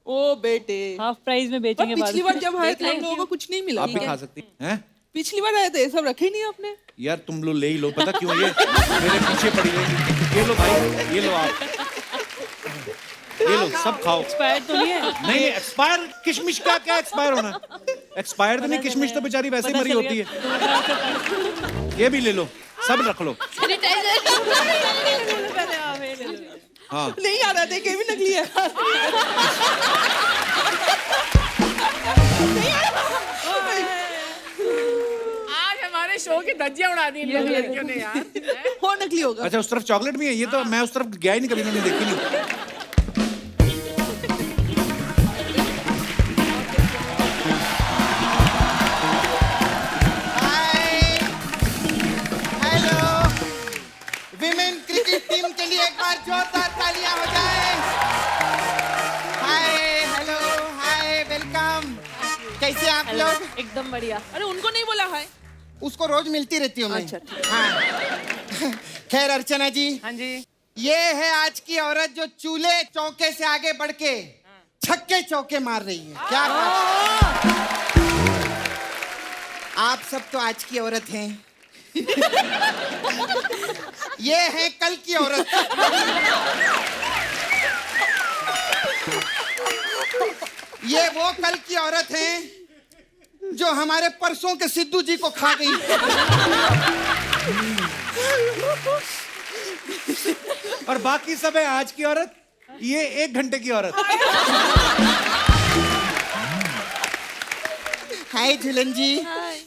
[SPEAKER 6] ओ बेटे,
[SPEAKER 7] हाफ प्राइस में बेचेंगे बाद
[SPEAKER 6] पिछली
[SPEAKER 7] में।
[SPEAKER 6] बार जब आए थे हम लोगों को कुछ नहीं मिला।
[SPEAKER 2] आप भी खा सकती हैं।
[SPEAKER 6] पिछली बार आए थे, सब रखे नहीं आपने।
[SPEAKER 2] यार तुम लोग ले ही लो, पता क्यों? ये मेरे पीछे पड़ी रहेगी। ये लो भाई, ये लो आप, ये लो सब खाओ।
[SPEAKER 7] एक्सपायर तो नहीं है?
[SPEAKER 2] नहीं एक्सपायर, किशमिश का क्या एक्सपायर होना? एक्सपायर तो नहीं, किशमिश तो बेचारी वैसे ही मरी होती है। ये भी ले लो, सब रख लो। हाँ
[SPEAKER 6] नहीं याद आते कि भी नकली है।
[SPEAKER 3] आज हमारे शो की धज्जियां उड़ा दी इन लोग लड़कियों ने यार।
[SPEAKER 6] और नकली होगा।
[SPEAKER 2] अच्छा, उस तरफ चॉकलेट भी है? ये तो मैं उस तरफ गया ही नहीं कभी, मैंने देखी नहीं।
[SPEAKER 1] विमेन क्रिकेट टीम के लिए एक बार जोरदार तालियां हो जाए। हाय, हेलो, हाय, वेलकम। कैसे आप लोग?
[SPEAKER 5] एकदम बढ़िया।
[SPEAKER 6] अरे उनको नहीं बोला हाय।
[SPEAKER 1] उसको रोज मिलती रहती हूँ मैं।
[SPEAKER 6] अच्छा,
[SPEAKER 1] हाँ। खैर अर्चना जी,
[SPEAKER 3] हाँ जी,
[SPEAKER 1] ये है आज की औरत जो चूल्हे चौके से आगे बढ़ के छक्के चौके मार रही है। क्या बात है? आप सब तो आज की औरत हैं। ये है कल की औरत। ये वो कल की औरत है जो हमारे परसों के सिद्धू जी को खा गई।
[SPEAKER 2] और बाकी सब है आज की औरत, ये 1 घंटे की औरत।
[SPEAKER 1] हाय झूलन जी।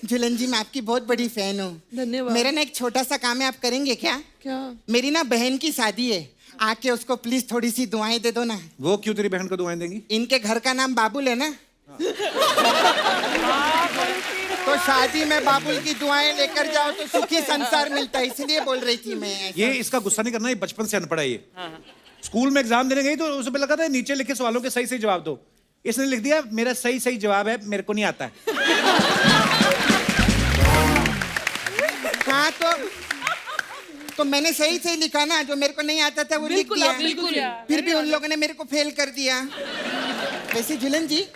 [SPEAKER 1] झूलन जी, मैं आपकी बहुत बड़ी फैन हूँ।
[SPEAKER 6] धन्यवाद।
[SPEAKER 1] मेरा ना एक छोटा सा काम है, आप करेंगे क्या?
[SPEAKER 6] क्या?
[SPEAKER 1] मेरी ना बहन की शादी है, आके उसको प्लीज थोड़ी सी दुआएं दे दो ना।
[SPEAKER 2] वो क्यों तेरी बहन को दुआएं देंगी?
[SPEAKER 1] इनके घर का नाम बाबुल है ना। तो शादी में बाबुल की दुआएं लेकर जाओ तो सुखी संसार मिलता है, इसलिए बोल रही थी मैं ऐसा।
[SPEAKER 2] ये इसका गुस्सा नहीं करना, ये बचपन से अनपढ़ है ये। स्कूल में एग्जाम देने गई तो उसे पे लगा था नीचे लिखे सवालों के सही सही जवाब दो। इसने लिख दिया मेरा सही सही जवाब है, मेरे को नहीं आता है।
[SPEAKER 1] हाँ तो मैंने सही सही लिखा ना, जो मेरे को नहीं आता था वो लिख दिया।
[SPEAKER 6] बिल्कुल।
[SPEAKER 1] फिर भी उन लोगों ने मेरे को फेल कर दिया। वैसे झूलन जी,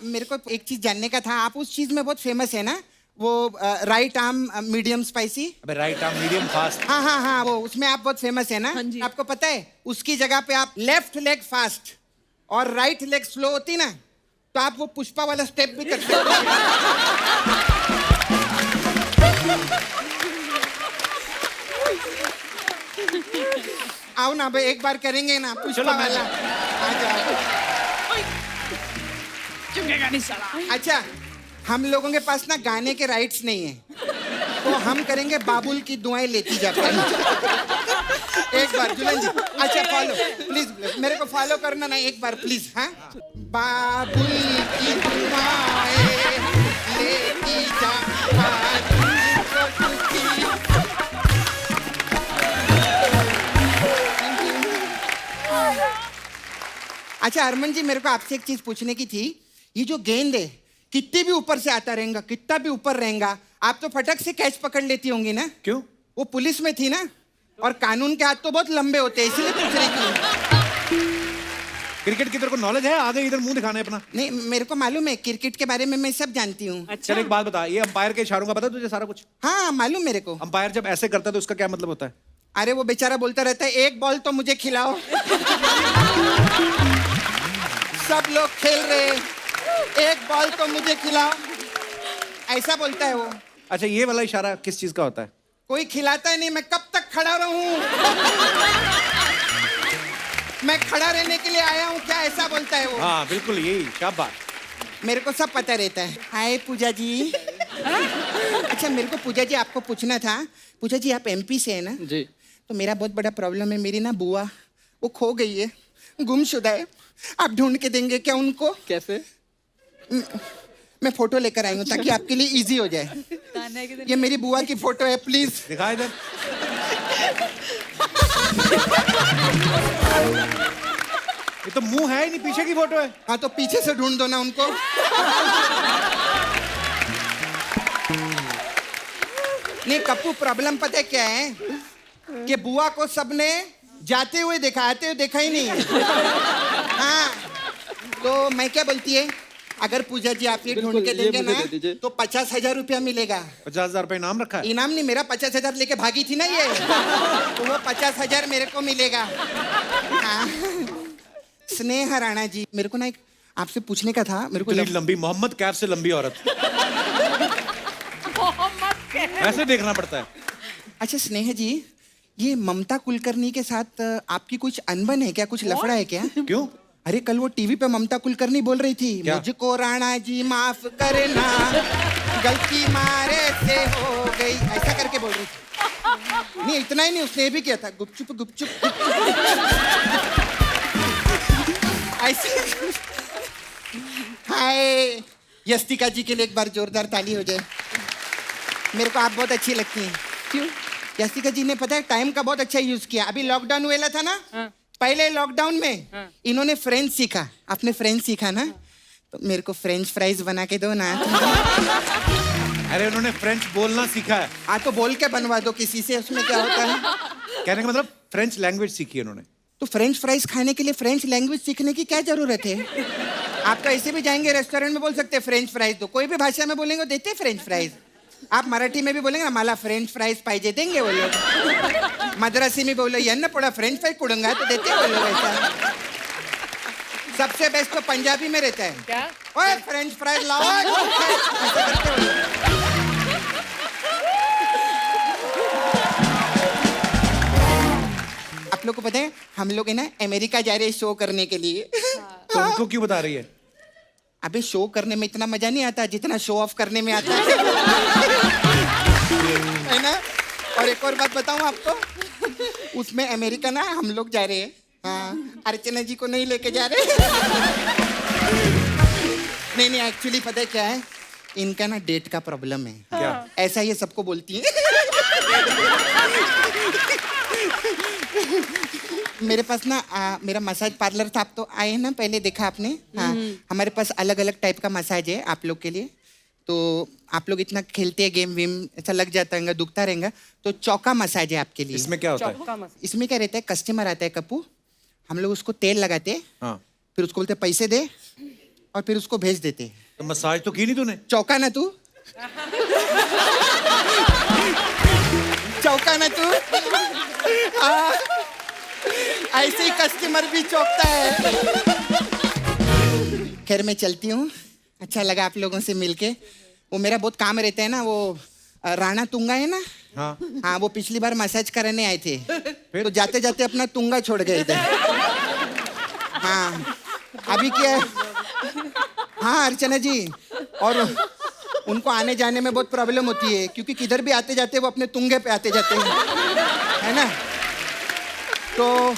[SPEAKER 1] मेरे को एक चीज जानने का था। आप उस चीज में बहुत फेमस है ना, वो राइट आर्म मीडियम स्पाइसी।
[SPEAKER 2] अबे राइट आर्म मीडियम फास्ट।
[SPEAKER 1] हाँ हाँ हाँ, वो उसमें आप बहुत फेमस है ना।
[SPEAKER 6] हाँ जी।
[SPEAKER 1] आपको पता है उसकी जगह पे आप लेफ्ट लेग फास्ट और राइट लेग स्लो होती ना, तो आप वो पुष्पा वाला स्टेप भी कर सकते हैं। आओ ना भाई, एक बार करेंगे ना पुष्पा वाला। आ जाओ। अच्छा, हम लोगों के पास ना गाने के राइट्स नहीं है, तो हम करेंगे बाबुल की दुआएं लेती जाकर। एक बार झूलन जी, अच्छा फॉलो प्लीज, मेरे को फॉलो करना ना एक बार प्लीज। हाँ, बाबुल की दुआएं लेती जा, बाबुल को सुखी। अच्छा हरमन जी, मेरे को आपसे एक चीज पूछने की थी। ये जो गेंद है कितनी भी ऊपर से आता रहेगा, कितना भी ऊपर रहेगा, आप तो फटक से कैच पकड़ लेती होंगी ना?
[SPEAKER 2] क्यों?
[SPEAKER 1] वो पुलिस में थी ना, और कानून के हाथ तो बहुत लंबे होते हैं, इसलिए पूछ रही थी।
[SPEAKER 2] क्रिकेट की तेरे को नॉलेज है? आगे इधर मुंह दिखाना है अपना।
[SPEAKER 1] नहीं, मेरे को मालूम है क्रिकेट के बारे में, मैं सब जानती हूँ।
[SPEAKER 2] चल एक बात बता, ये अंपायर के इशारों का पता है तुझे सारा कुछ?
[SPEAKER 1] हाँ मालूम मेरे को।
[SPEAKER 2] अंपायर जब ऐसे करता है तो उसका क्या मतलब होता है?
[SPEAKER 1] अरे वो बेचारा बोलता रहता है एक बॉल तो मुझे खिलाओ। सब लोग खेल रहे, एक बॉल तो मुझे खिलाओ, ऐसा बोलता है वो।
[SPEAKER 2] अच्छा, ये वाला इशारा किस चीज का होता है?
[SPEAKER 1] कोई खिलाता ही नहीं, मैं कब तक खड़ा रहूं? मैं खड़ा रहने के लिए आया हूँ क्या, ऐसा बोलता है वो।
[SPEAKER 2] हाँ बिल्कुल यही, क्या बात।
[SPEAKER 1] मेरे को सब पता रहता है। हाय पूजा जी। अच्छा मेरे को पूजा जी आपको पूछना था। पूजा जी आप एमपी से है ना?
[SPEAKER 4] जी।
[SPEAKER 1] तो मेरा बहुत बड़ा प्रॉब्लम है, मेरी ना बुआ वो खो गई है, गुमशुदा है। आप ढूंढ के देंगे क्या उनको?
[SPEAKER 4] कैसे?
[SPEAKER 1] मैं फोटो लेकर आई हूँ ताकि आपके लिए इजी हो जाए। ये मेरी बुआ की फोटो है, प्लीज
[SPEAKER 2] दिखा इधर। ये तो मुंह है ही नहीं, पीछे की फोटो है।
[SPEAKER 1] हाँ तो पीछे से ढूंढ दो ना उनको। नहीं कप्पू, प्रॉब्लम पता है क्या है कि बुआ को सबने जाते हुए देखा, आते हुए देखा ही नहीं। हाँ तो मैं क्या बोलती है, अगर पूजा जी आप ये ढूंढ के देंगे ना तो 50,000 रुपया मिलेगा।
[SPEAKER 2] 50,000 रुपए इनाम रखा है?
[SPEAKER 1] इनाम नहीं, मेरा 50,000 लेके भागी थी ना ये, तो वो 50,000 मेरे को मिलेगा। हाँ। स्नेहा राणा जी, मेरे को ना एक आपसे पूछने का था। मेरे को
[SPEAKER 2] इतनी लंबी, मोहम्मद कैफ से लंबी औरत। ऐसे देखना पड़ता है।
[SPEAKER 1] अच्छा स्नेहा जी, ये ममता कुलकर्णी के साथ आपकी कुछ अनबन है क्या, कुछ लफड़ा है क्या?
[SPEAKER 2] क्यों?
[SPEAKER 1] अरे कल वो टीवी पे ममता कुलकर्णी बोल रही थी, मुझको राणा जी माफ करना, गलती मारे से हो गई, ऐसा करके बोल रही थी। नहीं इतना ही नहीं, उसने ये भी किया था, गुपचुप गुपचुप ऐसे। हाय, यस्तिका जी के लिए एक बार जोरदार ताली हो जाए। मेरे को आप बहुत अच्छी लगती हैं।
[SPEAKER 6] क्यों?
[SPEAKER 1] यस्तिका जी ने पता है टाइम का बहुत अच्छा यूज किया। अभी लॉकडाउन हुआ था ना, पहले लॉकडाउन में इन्होंने फ्रेंच सीखा। आपने फ्रेंच सीखा ना, तो मेरे को फ्रेंच फ्राइज बना के दो ना।
[SPEAKER 2] अरे उन्होंने फ्रेंच बोलना सीखा है।
[SPEAKER 1] हाँ तो बोल के बनवा दो किसी से, उसमें क्या होता है।
[SPEAKER 2] कहने का मतलब फ्रेंच लैंग्वेज सीखी है उन्होंने।
[SPEAKER 1] तो फ्रेंच फ्राइज खाने के लिए फ्रेंच लैंग्वेज सीखने की क्या जरूरत है? आप तो ऐसे भी जाएंगे रेस्टोरेंट में बोल सकते हैं फ्रेंच फ्राइज दो, कोई भी भाषा में बोलेंगे देते हैं फ्रेंच फ्राइज। आप मराठी में भी बोलेंगे ना, मला फ्रेंच फ्राइज पाहिजे, देंगे वो लोग। मद्रासी में बोलो यन्न पोड़ा फ्रेंच फ्राइज कुड़ूंगा, तो देते हैं वो लोग ऐसा। सबसे बेस्ट तो पंजाबी में रहता है,
[SPEAKER 3] क्या?
[SPEAKER 1] ओए फ्रेंच फ्राइज लाओ, ऐसा करते वो लोग। आप लोग को पता है हम लोग है ना अमेरिका जा रहे हैं शो करने के लिए।
[SPEAKER 2] तो उनको क्यों बता रही है?
[SPEAKER 1] अबे शो करने में इतना मजा नहीं आता जितना शो ऑफ करने में आता है। है ना? और एक और बात बताऊं आपको, उसमें अमेरिका ना हम लोग जा रहे हैं, हाँ, अर्चना जी को नहीं लेके जा रहे। नहीं एक्चुअली पता है क्या है, इनका ना डेट का प्रॉब्लम है।
[SPEAKER 2] क्या?
[SPEAKER 1] ऐसा ये सबको बोलती है। मेरे पास ना मेरा मसाज पार्लर था, आप तो आए ना, पहले देखा आपने। हाँ, हमारे पास अलग अलग टाइप का मसाज है आप लोग के लिए। तो आप लोग इतना खेलते हैं गेम वेम, ऐसा लग जाता है, दुखता रहेगा, तो चौका मसाज है आपके लिए।
[SPEAKER 2] इसमें क्या होता है?
[SPEAKER 1] इसमें क्या रहता है, कस्टमर आता है कप्पू, हम लोग उसको तेल लगाते हैं,
[SPEAKER 2] हाँ।
[SPEAKER 1] फिर उसको बोलते पैसे दे, और फिर उसको भेज देते।
[SPEAKER 2] तो मसाज तो की नहीं तूने?
[SPEAKER 1] चौका ना तू, चौका ना तू। हाँ, ऐसे ही कस्टमर भी चौकता है। खैर मैं चलती हूँ, अच्छा लगा आप लोगों से मिलके। वो मेरा बहुत काम रहता है ना, वो राणा तुंगा है ना, हाँ वो पिछली बार मसाज कराने आए थे, तो जाते जाते अपना तुंगा छोड़ गए थे। हाँ अभी क्या, हाँ अर्चना जी, और उनको आने जाने में बहुत प्रॉब्लम होती है, क्योंकि किधर भी आते जाते वो अपने तुंगे पे आते जाते हैं, है ना। तो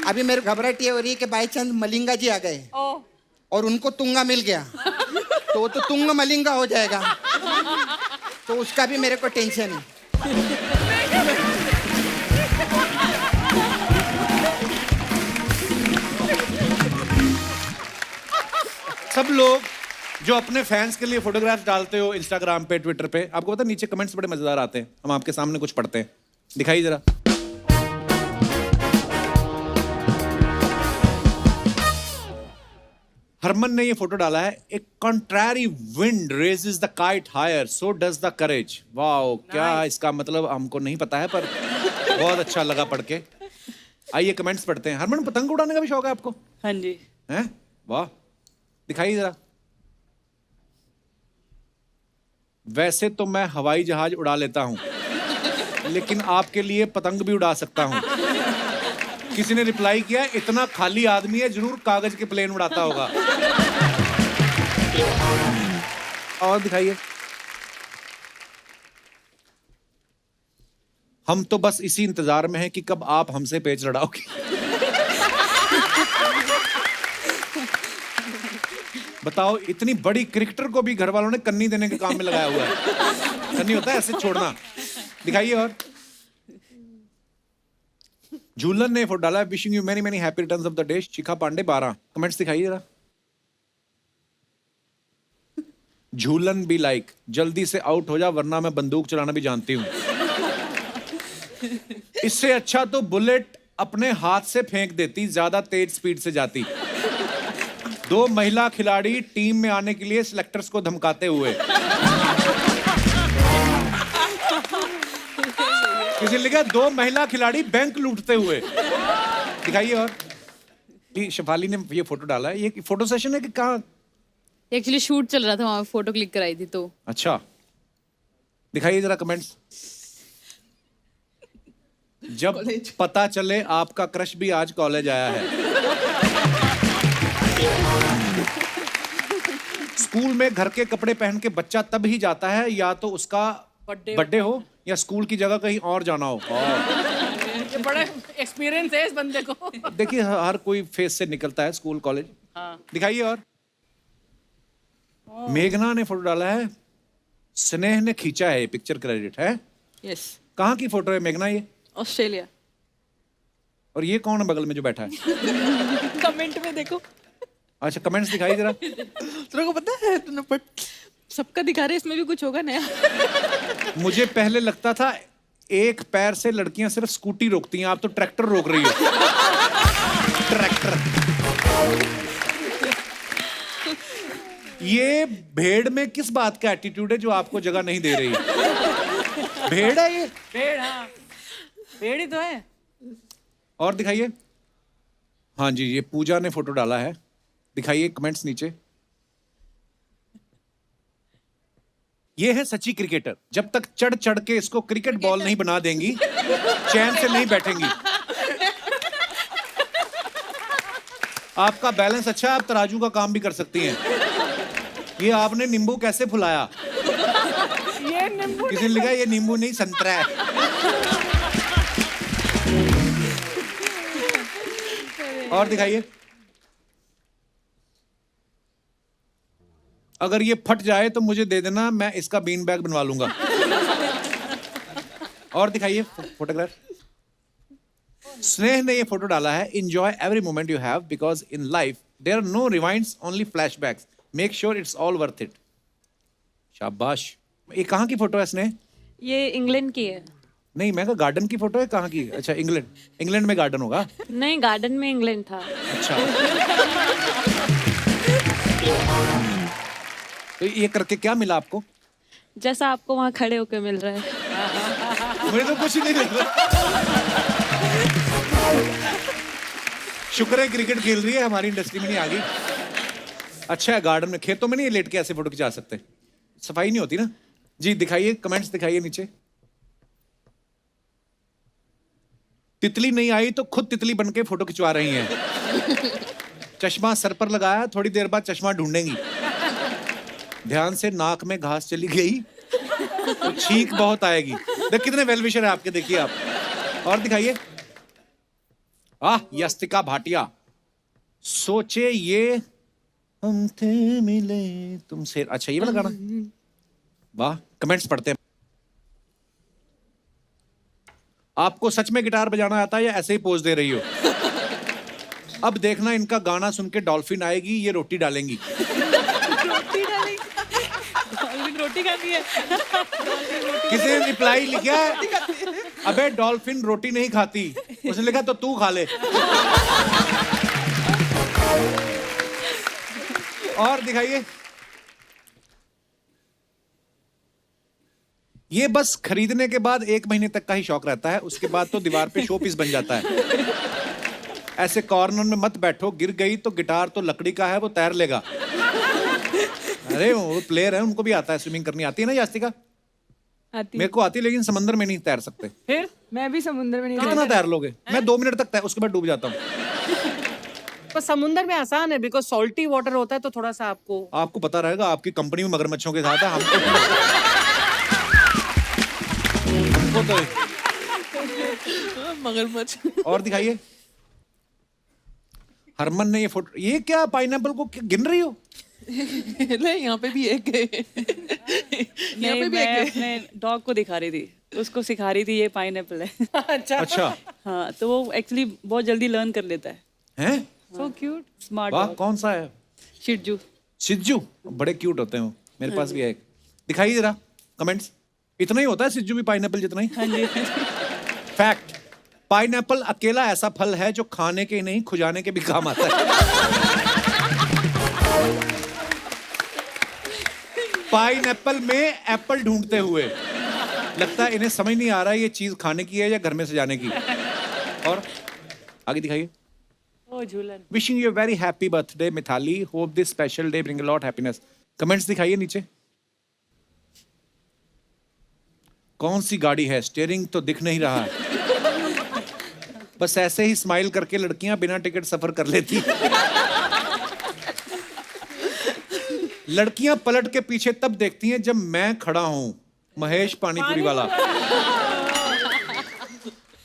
[SPEAKER 1] अभी मेरे घबराहट ये हो रही है कि बाई चांस मलिंगा जी आ गए और उनको तुंगा मिल गया, तो वो तो तुंग मलिंगा हो जाएगा, तो उसका भी मेरे को टेंशन है।
[SPEAKER 2] सब लोग जो अपने फैंस के लिए फोटोग्राफ्स डालते हो इंस्टाग्राम पे, ट्विटर पे, आपको पता है नीचे कमेंट्स बड़े मजेदार आते हैं। हम आपके सामने कुछ पढ़ते हैं, दिखाइए जरा। हरमन ने ये फोटो डाला है, a contrary wind raises the kite higher, so does the courage. Wow, क्या इसका मतलब हमको नहीं पता है, पर बहुत अच्छा लगा पढ़ के। आइए कमेंट्स पढ़ते हैं। हरमन, पतंग उड़ाने का भी शौक है आपको?
[SPEAKER 7] हाँ जी।
[SPEAKER 2] हैं? वाह, दिखाइए जरा। वैसे तो मैं हवाई जहाज उड़ा लेता हूं, लेकिन आपके लिए पतंग भी उड़ा सकता हूं। किसी ने रिप्लाई किया, इतना खाली आदमी है जरूर कागज के प्लेन उड़ाता होगा। और दिखाइए। हम तो बस इसी इंतजार में हैं कि कब आप हमसे पेच लड़ाओगे। बताओ, इतनी बड़ी क्रिकेटर को भी घर वालों ने कन्नी देने के काम में लगाया हुआ है। कन्नी होता है ऐसे छोड़ना। दिखाइए। और झूलन ने फोटो डाला है, wishing you many many happy returns of the day, Shikha Pandey 12। Comments दिखाइए जरा। झूलन भी लाइक, जल्दी से आउट हो जा वरना मैं बंदूक चलाना भी जानती हूँ। इससे अच्छा तो बुलेट अपने हाथ से फेंक देती, ज्यादा तेज स्पीड से जाती। 2 महिला खिलाड़ी टीम में आने के लिए सिलेक्टर्स को धमकाते हुए। किसी ने लिखा 2 महिला खिलाड़ी बैंक लूटते हुए। दिखाइए। और शेफाली ने ये फोटो डाला है, ये फोटो सेशन है कि कहाँ?
[SPEAKER 8] एक्चुअली शूट चल रहा था, वहाँ फोटो क्लिक कराई थी तो।
[SPEAKER 2] अच्छा, दिखाइए जरा कमेंट्स। जब पता चले आपका क्रश भी आज कॉलेज आया है। स्कूल में घर के कपड़े पहन के बच्चा तब ही जाता है या तो उसका बर्थडे हो या स्कूल की जगह कहीं और जाना हो।
[SPEAKER 3] ये बड़ा एक्सपीरियंस है इस बंदे को।
[SPEAKER 2] देखिए हर कोई फेस से निकलता है स्कूल कॉलेज।
[SPEAKER 3] हाँ।
[SPEAKER 2] दिखाइए। और मेघना ने फोटो डाला है, स्नेह ने खींचा है, पिक्चर क्रेडिट है।
[SPEAKER 6] यस,
[SPEAKER 2] कहाँ की फोटो है मेघना ये?
[SPEAKER 6] ऑस्ट्रेलिया।
[SPEAKER 2] और ये कौन है बगल में जो बैठा है?
[SPEAKER 6] कमेंट में देखो।
[SPEAKER 2] अच्छा, कमेंट्स दिखाई जरा।
[SPEAKER 6] तेरे को पता है, बट सबका दिखा रहे, इसमें भी कुछ होगा नया।
[SPEAKER 2] मुझे पहले लगता था एक पैर से लड़कियां सिर्फ स्कूटी रोकती हैं, आप तो ट्रैक्टर रोक रही हो। ट्रैक्टर। ये भेड़ में किस बात का एटीट्यूड है जो आपको जगह नहीं दे रही? भेड़ है ये?
[SPEAKER 3] पेड़, हाँ पेड़ ही तो है।
[SPEAKER 2] और दिखाइए। हाँ जी, ये पूजा ने फोटो डाला है, दिखाइए कमेंट्स नीचे। ये है सच्ची क्रिकेटर, जब तक चढ़ चढ़ के इसको क्रिकेट बॉल नहीं बना देंगी चैन से नहीं बैठेंगी। आपका बैलेंस अच्छा है, आप तराजू का काम भी कर सकती हैं। ये आपने नींबू कैसे फुलाया?
[SPEAKER 3] ये नींबू
[SPEAKER 2] किसी ने लिखा ये नींबू नहीं संतरा है। और दिखाइए। अगर ये फट जाए तो मुझे दे देना, मैं इसका बीन बैग बनवा लूंगा। और दिखाइए फोटोग्राफ। स्नेह ने ये फोटो डाला है, enjoy every moment you have because in life there are no rewinds, only flashbacks, make sure it's all worth it. शाबाश। ये कहाँ की फोटो है स्नेह?
[SPEAKER 5] ये इंग्लैंड की है।
[SPEAKER 2] नहीं, मैं कहा गार्डन की फोटो है, कहाँ की? अच्छा, इंग्लैंड। इंग्लैंड में गार्डन होगा।
[SPEAKER 5] नहीं, गार्डन में इंग्लैंड था।
[SPEAKER 2] अच्छा। तो ये करके क्या मिला आपको?
[SPEAKER 5] जैसा आपको वहाँ खड़े होकर मिल रहा है।
[SPEAKER 2] मुझे तो कुछ ही नहीं मिल रहा। शुक्र है क्रिकेट खेल रही है, हमारी इंडस्ट्री में नहीं आ गई। अच्छा है, गार्डन में, खेतों में नहीं लेट के ऐसे फोटो खिंचा सकते, सफाई नहीं होती ना। जी दिखाइए, कमेंट्स दिखाइए नीचे। तितली नहीं आई तो खुद तितली बन के फोटो खिंचवा रही हैं। चश्मा सर पर लगाया, थोड़ी देर बाद चश्मा ढूंढेंगी। ध्यान से नाक में घास चली गई तो छींक बहुत आएगी। देख कितने वेलविशर है आपके, देखिए आप। और दिखाइए। यस्तिका भाटिया, सोचे ये हम थे मिले तुमसे। अच्छा, ये वाला गाना। वाह, कमेंट्स पढ़ते हैं। आपको सच में गिटार बजाना आता है या ऐसे ही पोज दे रही हो? अब देखना, इनका गाना सुन के डॉल्फिन आएगी, ये रोटी डालेंगी।
[SPEAKER 7] रोटी खानी है।
[SPEAKER 2] किसी ने रिप्लाई लिखा है, अबे डॉल्फिन रोटी नहीं खाती। उसने लिखा तो तू खा ले। और दिखाइए। ये बस खरीदने के बाद 1 महीने तक का ही शौक रहता है, उसके बाद तो दीवार पे शो पीस बन जाता है। ऐसे कॉर्नर में मत बैठो, गिर गई तो गिटार तो लकड़ी का है, वो तैर लेगा। अरे वो प्लेयर है, उनको भी आता है स्विमिंग करनी। आती है ना यास्तिका?
[SPEAKER 6] आती।
[SPEAKER 2] मेरे को आती है, लेकिन समंदर में नहीं तैर सकते।
[SPEAKER 3] फिर
[SPEAKER 6] मैं भी समुद्र में नहीं।
[SPEAKER 2] कितना तैर लोगे? मैं 2 मिनट तक तैर, उसके बाद डूब जाता हूँ।
[SPEAKER 3] पर समुंदर में आसान है, बिकॉज सॉल्टी वाटर होता है, तो थोड़ा सा
[SPEAKER 2] आपको पता रहेगा, आपकी कंपनी में मगरमच्छों के साथ है। हमको तो
[SPEAKER 6] मगरमच्छ।
[SPEAKER 2] और दिखाइए। हरमन ने ये फोटो, ये क्या पाइनएप्पल को गिन रही हो?
[SPEAKER 6] नहीं, यहाँ पे भी एक है। यहाँ पे भी
[SPEAKER 7] मैं
[SPEAKER 6] एक है।
[SPEAKER 7] अपने डॉग को दिखा रही थी, उसको सिखा रही थी ये पाइनएप्पल है।
[SPEAKER 2] अच्छा।
[SPEAKER 7] हाँ, तो वो एक्चुअली बहुत जल्दी लर्न कर लेता है।
[SPEAKER 2] हैं?
[SPEAKER 7] सो क्यूट, स्मार्ट
[SPEAKER 2] वाह,
[SPEAKER 7] डॉग।
[SPEAKER 2] कौन सा है?
[SPEAKER 7] शिजू।
[SPEAKER 2] सिज्जू, बड़े क्यूट होते हैं वो। मेरे पास भी है एक। दिखाइए जरा कमेंट्स। इतना ही होता है सिज्जू भी पाइनएप्पल जितना ही?
[SPEAKER 7] हाँ जी।
[SPEAKER 2] फैक्ट, पाइनएप्पल अकेला ऐसा फल है जो खाने के नहीं खुजाने के भी काम आता है। पाइनएप्पल में एप्पल ढूंढते हुए। लगता है इन्हें समझ नहीं आ रहा है ये चीज खाने की है या घर में सजाने की। और आगे दिखाइए।
[SPEAKER 3] Oh Jhulan.
[SPEAKER 2] Wishing you very happy birthday Mithali, hope this special day bring a lot happiness. Comments दिखाइए नीचे। कौन सी गाड़ी है, स्टीयरिंग तो दिख नहीं रहा है। बस ऐसे ही स्माइल करके लड़कियां बिना टिकट सफर कर लेती। लड़कियां पलट के पीछे तब देखती हैं जब मैं खड़ा हूं। महेश पानीपुरी वाला।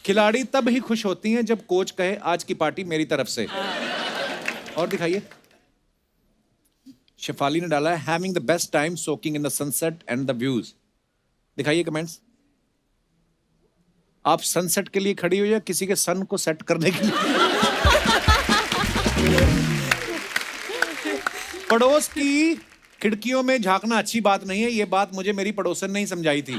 [SPEAKER 2] खिलाड़ी तब ही खुश होती हैं जब कोच कहे आज की पार्टी मेरी तरफ से। और दिखाइए। शेफाली ने डाला है having the best time soaking in the sunset and the views. दिखाइए कमेंट्स। आप सनसेट के लिए खड़ी हो या किसी के सन को सेट करने के लिए? पड़ोस की खिड़कियों में झांकना अच्छी बात नहीं है, ये बात मुझे मेरी पड़ोसन ने ही समझाई थी।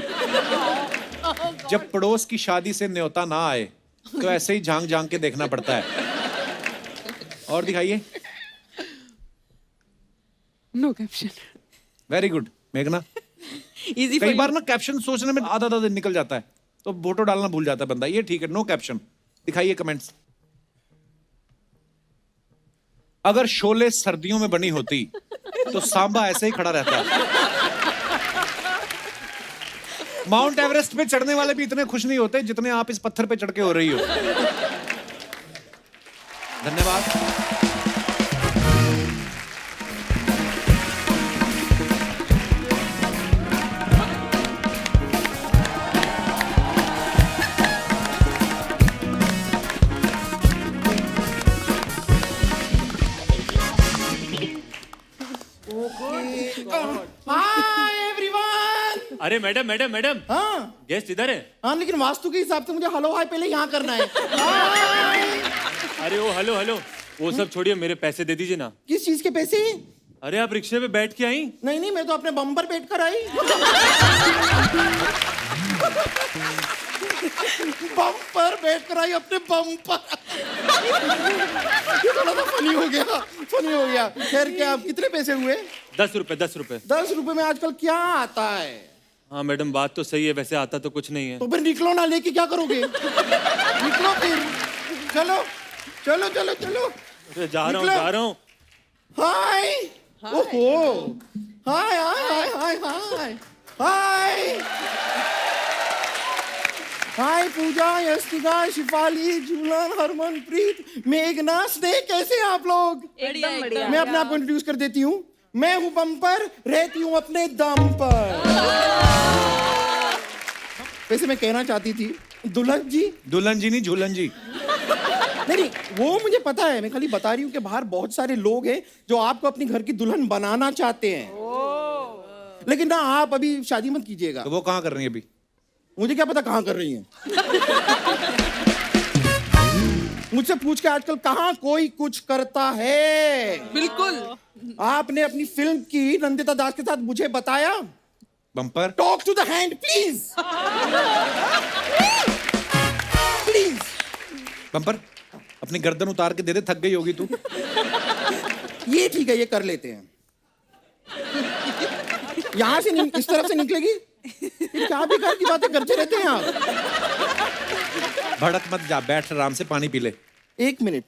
[SPEAKER 2] जब पड़ोस की शादी से न्योता ना आए तो ऐसे ही झांक झांक के देखना पड़ता है। और दिखाइए।
[SPEAKER 6] No caption.
[SPEAKER 2] वेरी गुड मेघना।
[SPEAKER 6] इजी
[SPEAKER 2] कई बार ना कैप्शन सोचने में आधा दिन निकल जाता है तो फोटो डालना भूल जाता है बंदा। ये ठीक है, नो कैप्शन। दिखाइए कमेंट्स। अगर शोले सर्दियों में बनी होती तो सांबा ऐसे ही खड़ा रहता। माउंट एवरेस्ट पे चढ़ने वाले भी इतने खुश नहीं होते जितने आप इस पत्थर पे चढ़ के हो रही हो। धन्यवाद।
[SPEAKER 4] Hi everyone.
[SPEAKER 9] अरे मैडम मैडम मैडम,
[SPEAKER 4] हाँ
[SPEAKER 9] गेस्ट इधर है।
[SPEAKER 4] हाँ, लेकिन वास्तु के हिसाब से मुझे हेलो हाय पहले यहाँ करना है। हाय।
[SPEAKER 9] अरे वो हेलो हेलो, वो सब छोड़िए, मेरे पैसे दे दीजिए ना।
[SPEAKER 4] किस चीज के पैसे?
[SPEAKER 9] अरे आप रिक्शे पे बैठ के आई?
[SPEAKER 4] नहीं नहीं, मैं तो अपने बम पर बैठ कर आई। बम पर बैठ कर आई, अपने बम पर। ये थोड़ा सा फनी हो गया, फनी हो गया। खैर, क्या आप कितने पैसे हुए?
[SPEAKER 9] 10 रुपए 10 रुपए।
[SPEAKER 4] 10 रुपए में आजकल क्या आता है?
[SPEAKER 9] हाँ मैडम, बात तो सही है, वैसे आता तो कुछ नहीं है।
[SPEAKER 4] तो फिर निकलो ना, लेके क्या करोगे? निकलो फिर। चलो चलो चलो चलो।
[SPEAKER 9] अरे जा रहा हूँ।
[SPEAKER 4] हाय। ओहो। हाय हाय हाय हाय हाय हाय पूजा, यस्तिका, शिफाली, झूलन, हरमनप्रीत, मेघना, स्नेह, कैसे हैं आप लोग?
[SPEAKER 3] एकदम बढ़िया।
[SPEAKER 4] मैं अपने आप को इंट्रोड्यूस कर देती हूँ। मैं हूँ बम्पर, रहती हूँ अपने दम पर। वैसे मैं कहना चाहती थी दुल्हन जी।
[SPEAKER 2] दुल्हन जी नहीं, झूलन जी।
[SPEAKER 4] नहीं, वो मुझे पता है, मैं खाली बता रही हूँ कि बाहर बहुत सारे लोग हैं जो आपको अपनी घर की दुल्हन बनाना चाहते हैं। लेकिन ना, आप अभी शादी मत कीजिएगा।
[SPEAKER 2] तो वो कहाँ कर रही है अभी?
[SPEAKER 4] मुझे क्या पता कहाँ कर रही हैं। मुझसे पूछ के आजकल कहाँ कोई कुछ करता है।
[SPEAKER 6] बिल्कुल।
[SPEAKER 4] आपने अपनी फिल्म की नंदिता दास के साथ मुझे बताया।
[SPEAKER 2] Bumper
[SPEAKER 4] talk to the hand please. Please.
[SPEAKER 2] Bumper अपनी गर्दन उतार के दे दे, थक गई होगी तू।
[SPEAKER 4] ये ठीक है, ये कर लेते हैं। यहां से इस तरफ से निकलेगी। ये क्या बेकार की बातें करते रहते हैं आप।
[SPEAKER 2] भड़क मत जा, बैठ आराम से, पानी पी ले।
[SPEAKER 4] 1 मिनट।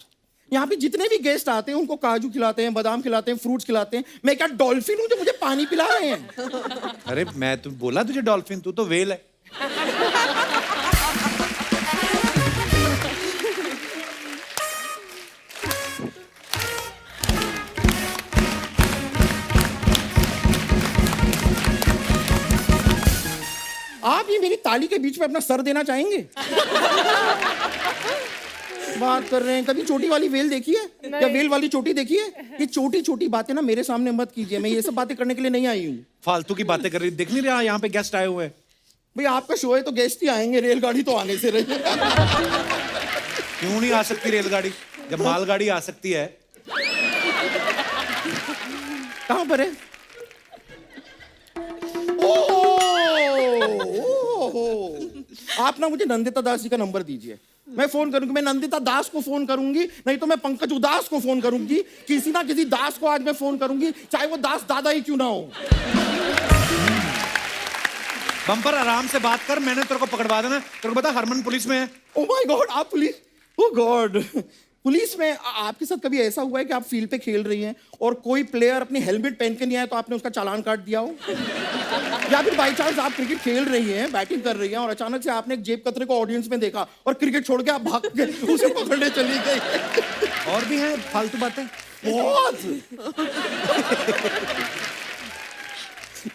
[SPEAKER 4] यहाँ पे जितने भी गेस्ट आते हैं उनको काजू खिलाते हैं, बादाम खिलाते हैं, फ्रूट्स खिलाते हैं। मैं क्या डॉल्फिन हूँ जो मुझे पानी पिला रहे हैं?
[SPEAKER 2] अरे मैं तो बोला तुझे डॉल्फिन, तू तो वेल है।
[SPEAKER 4] आप ये मेरी ताली के बीच में अपना सर देना चाहेंगे? बात कर रहे हैं। कभी चोटी वाली वेल देखी है या वेल वाली चोटी देखी है? ये छोटी छोटी बातें ना मेरे सामने मत कीजिए। मैं ये सब बातें करने के लिए नहीं आई हूँ।
[SPEAKER 2] फालतू की बातें कर रही, देख नहीं रहा यहाँ पे गेस्ट आए हुए हैं।
[SPEAKER 4] भाई आपका शो है तो गेस्ट ही आएंगे, रेलगाड़ी तो आने से रही।
[SPEAKER 2] क्यों नहीं आ सकती रेलगाड़ी जब मालगाड़ी आ सकती है?
[SPEAKER 4] कहाँ पर है? आप ना मुझे नंदिता दास जी का नंबर दीजिए, मैं फोन करूंगी। मैं नंदिता दास को फोन करूंगी, नहीं तो मैं पंकज उदास को फोन करूंगी। किसी ना किसी दास को आज मैं फोन करूंगी, चाहे वो दास दादा ही क्यों ना हो।
[SPEAKER 2] बम्पर आराम से बात कर, मैंने तेरे को पकड़वा देना। तेरे को पता हरमन पुलिस में है।
[SPEAKER 4] ओह माय गॉड, आप पुलिस? ओह गॉड, पुलिस में आपके साथ कभी ऐसा हुआ है कि आप फील्ड पे खेल रही हैं और कोई प्लेयर अपनी हेलमेट पहन के नहीं आया तो आपने उसका चालान काट दिया हो? या फिर बाई चांस आप क्रिकेट खेल रही हैं, बैटिंग कर रही हैं और अचानक से आपने एक जेब कतरे को ऑडियंस में देखा और क्रिकेट छोड़ के आप भाग के उसे पकड़ने चली गई?
[SPEAKER 2] और भी हैं फालतू बातें
[SPEAKER 4] बहुत।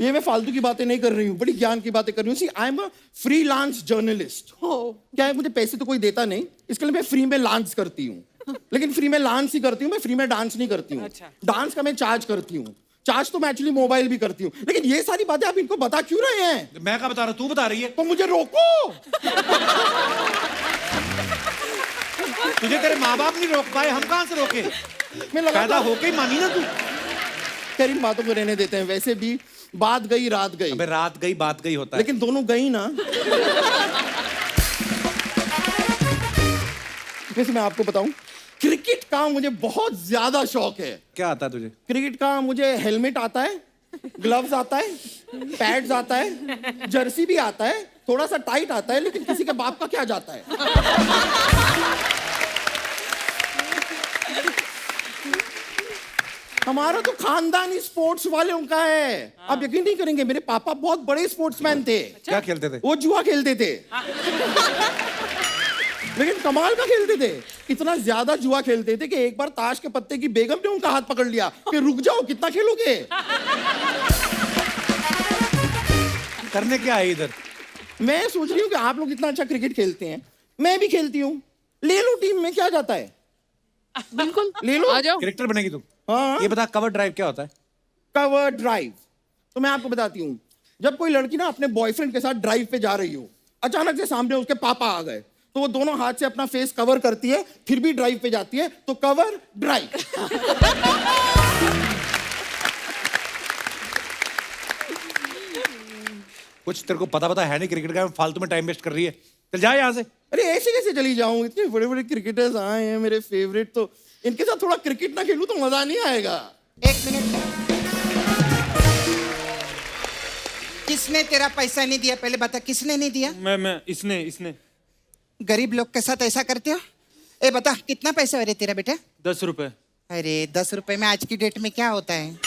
[SPEAKER 4] ये मैं फालतू की बातें नहीं कर रही हूँ, बड़ी ज्ञान की बातें कर रही हूँ। See I am a freelance journalist. क्या है, मुझे पैसे तो कोई देता नहीं, इसके लिए मैं फ्री में लांस करती हूँ। लेकिन फ्री में लांस ही करती हूँ, मैं फ्री में डांस नहीं करती हूँ।
[SPEAKER 3] अच्छा।
[SPEAKER 4] डांस का मैं चार्ज करती हूँ, चार्ज तो मैं एक्चुअली मोबाइल भी करती हूँ। लेकिन ये सारी बातें आप इनको बता क्यों रहे हैं?
[SPEAKER 2] मैं क्या बता रहा हूँ, तू बता रही है।
[SPEAKER 4] तो मुझे रोको।
[SPEAKER 2] तुझे तेरे माँ बाप नहीं रोक पाए, हम कहाँ से रोके?
[SPEAKER 4] मैं लगा
[SPEAKER 2] पैदा होके ही मानी ना तू।
[SPEAKER 4] खैर इन बातों को रहने देते हैं। वैसे भी बात गई रात गई।
[SPEAKER 2] अबे रात गई बात गई होता है।
[SPEAKER 4] लेकिन दोनों गई ना। वैसे मैं आपको बताऊं, क्रिकेट का मुझे बहुत ज्यादा शौक है।
[SPEAKER 2] क्या आता है तुझे?
[SPEAKER 4] क्रिकेट का मुझे हेलमेट आता है, ग्लव्स आता है, पैड्स आता है, जर्सी भी आता है, थोड़ा सा टाइट आता है, लेकिन किसी के बाप का क्या जाता है। हमारा तो खानदानी स्पोर्ट्स वालों का है। आप यकीन नहीं करेंगे, मेरे पापा बहुत बड़े स्पोर्ट्समैन थे।
[SPEAKER 2] क्या खेलते थे?
[SPEAKER 4] वो जुआ खेलते थे। लेकिन कमाल का खेलते थे, इतना ज्यादा जुआ खेलते थे कि एक बार ताश के पत्ते की बेगम ने उनका हाथ पकड़ लिया कि रुक जाओ, कितना खेलोगे?
[SPEAKER 2] करने क्या है इधर?
[SPEAKER 4] मैं सोच रही हूँ कि आप लोग इतना अच्छा क्रिकेट खेलते हैं, मैं भी खेलती हूँ, ले लो टीम में, क्या जाता है?
[SPEAKER 6] बिल्कुल,
[SPEAKER 4] ले लो।
[SPEAKER 6] आ जाओ।
[SPEAKER 2] क्रिकेटर बनेगी तू?
[SPEAKER 4] हाँ।
[SPEAKER 2] ये बता कवर ड्राइव क्या होता है?
[SPEAKER 4] कवर ड्राइव तो मैं आपको बताती हूँ। जब कोई लड़की ना अपने बॉयफ्रेंड के साथ ड्राइव पे जा रही हो, अचानक से सामने उसके पापा आ गए, तो वो दोनों हाथ से अपना फेस कवर करती है, फिर भी ड्राइव पे जाती है, तो कवर ड्राइव।
[SPEAKER 2] कुछ तेरे को पता है नहीं क्रिकेट का, फालतू में टाइम वेस्ट कर रही है। चल जा यहाँ से।
[SPEAKER 4] अरे ऐसे कैसे चली जाऊं? इतने बड़े बड़े क्रिकेटर्स आए हैं मेरे फेवरेट, तो इनके साथ थोड़ा क्रिकेट ना खेलूं तो मजा नहीं आएगा।
[SPEAKER 1] एक मिनट, किसने तेरा पैसा नहीं दिया? पहले बता, किसने नहीं दिया?
[SPEAKER 9] मैं इसने
[SPEAKER 1] गरीब लोग के साथ ऐसा करते हो? ए बता, कितना पैसा है रे तेरा बेटा?
[SPEAKER 9] 10 रुपए।
[SPEAKER 1] अरे 10 रुपए में आज की डेट में क्या होता है?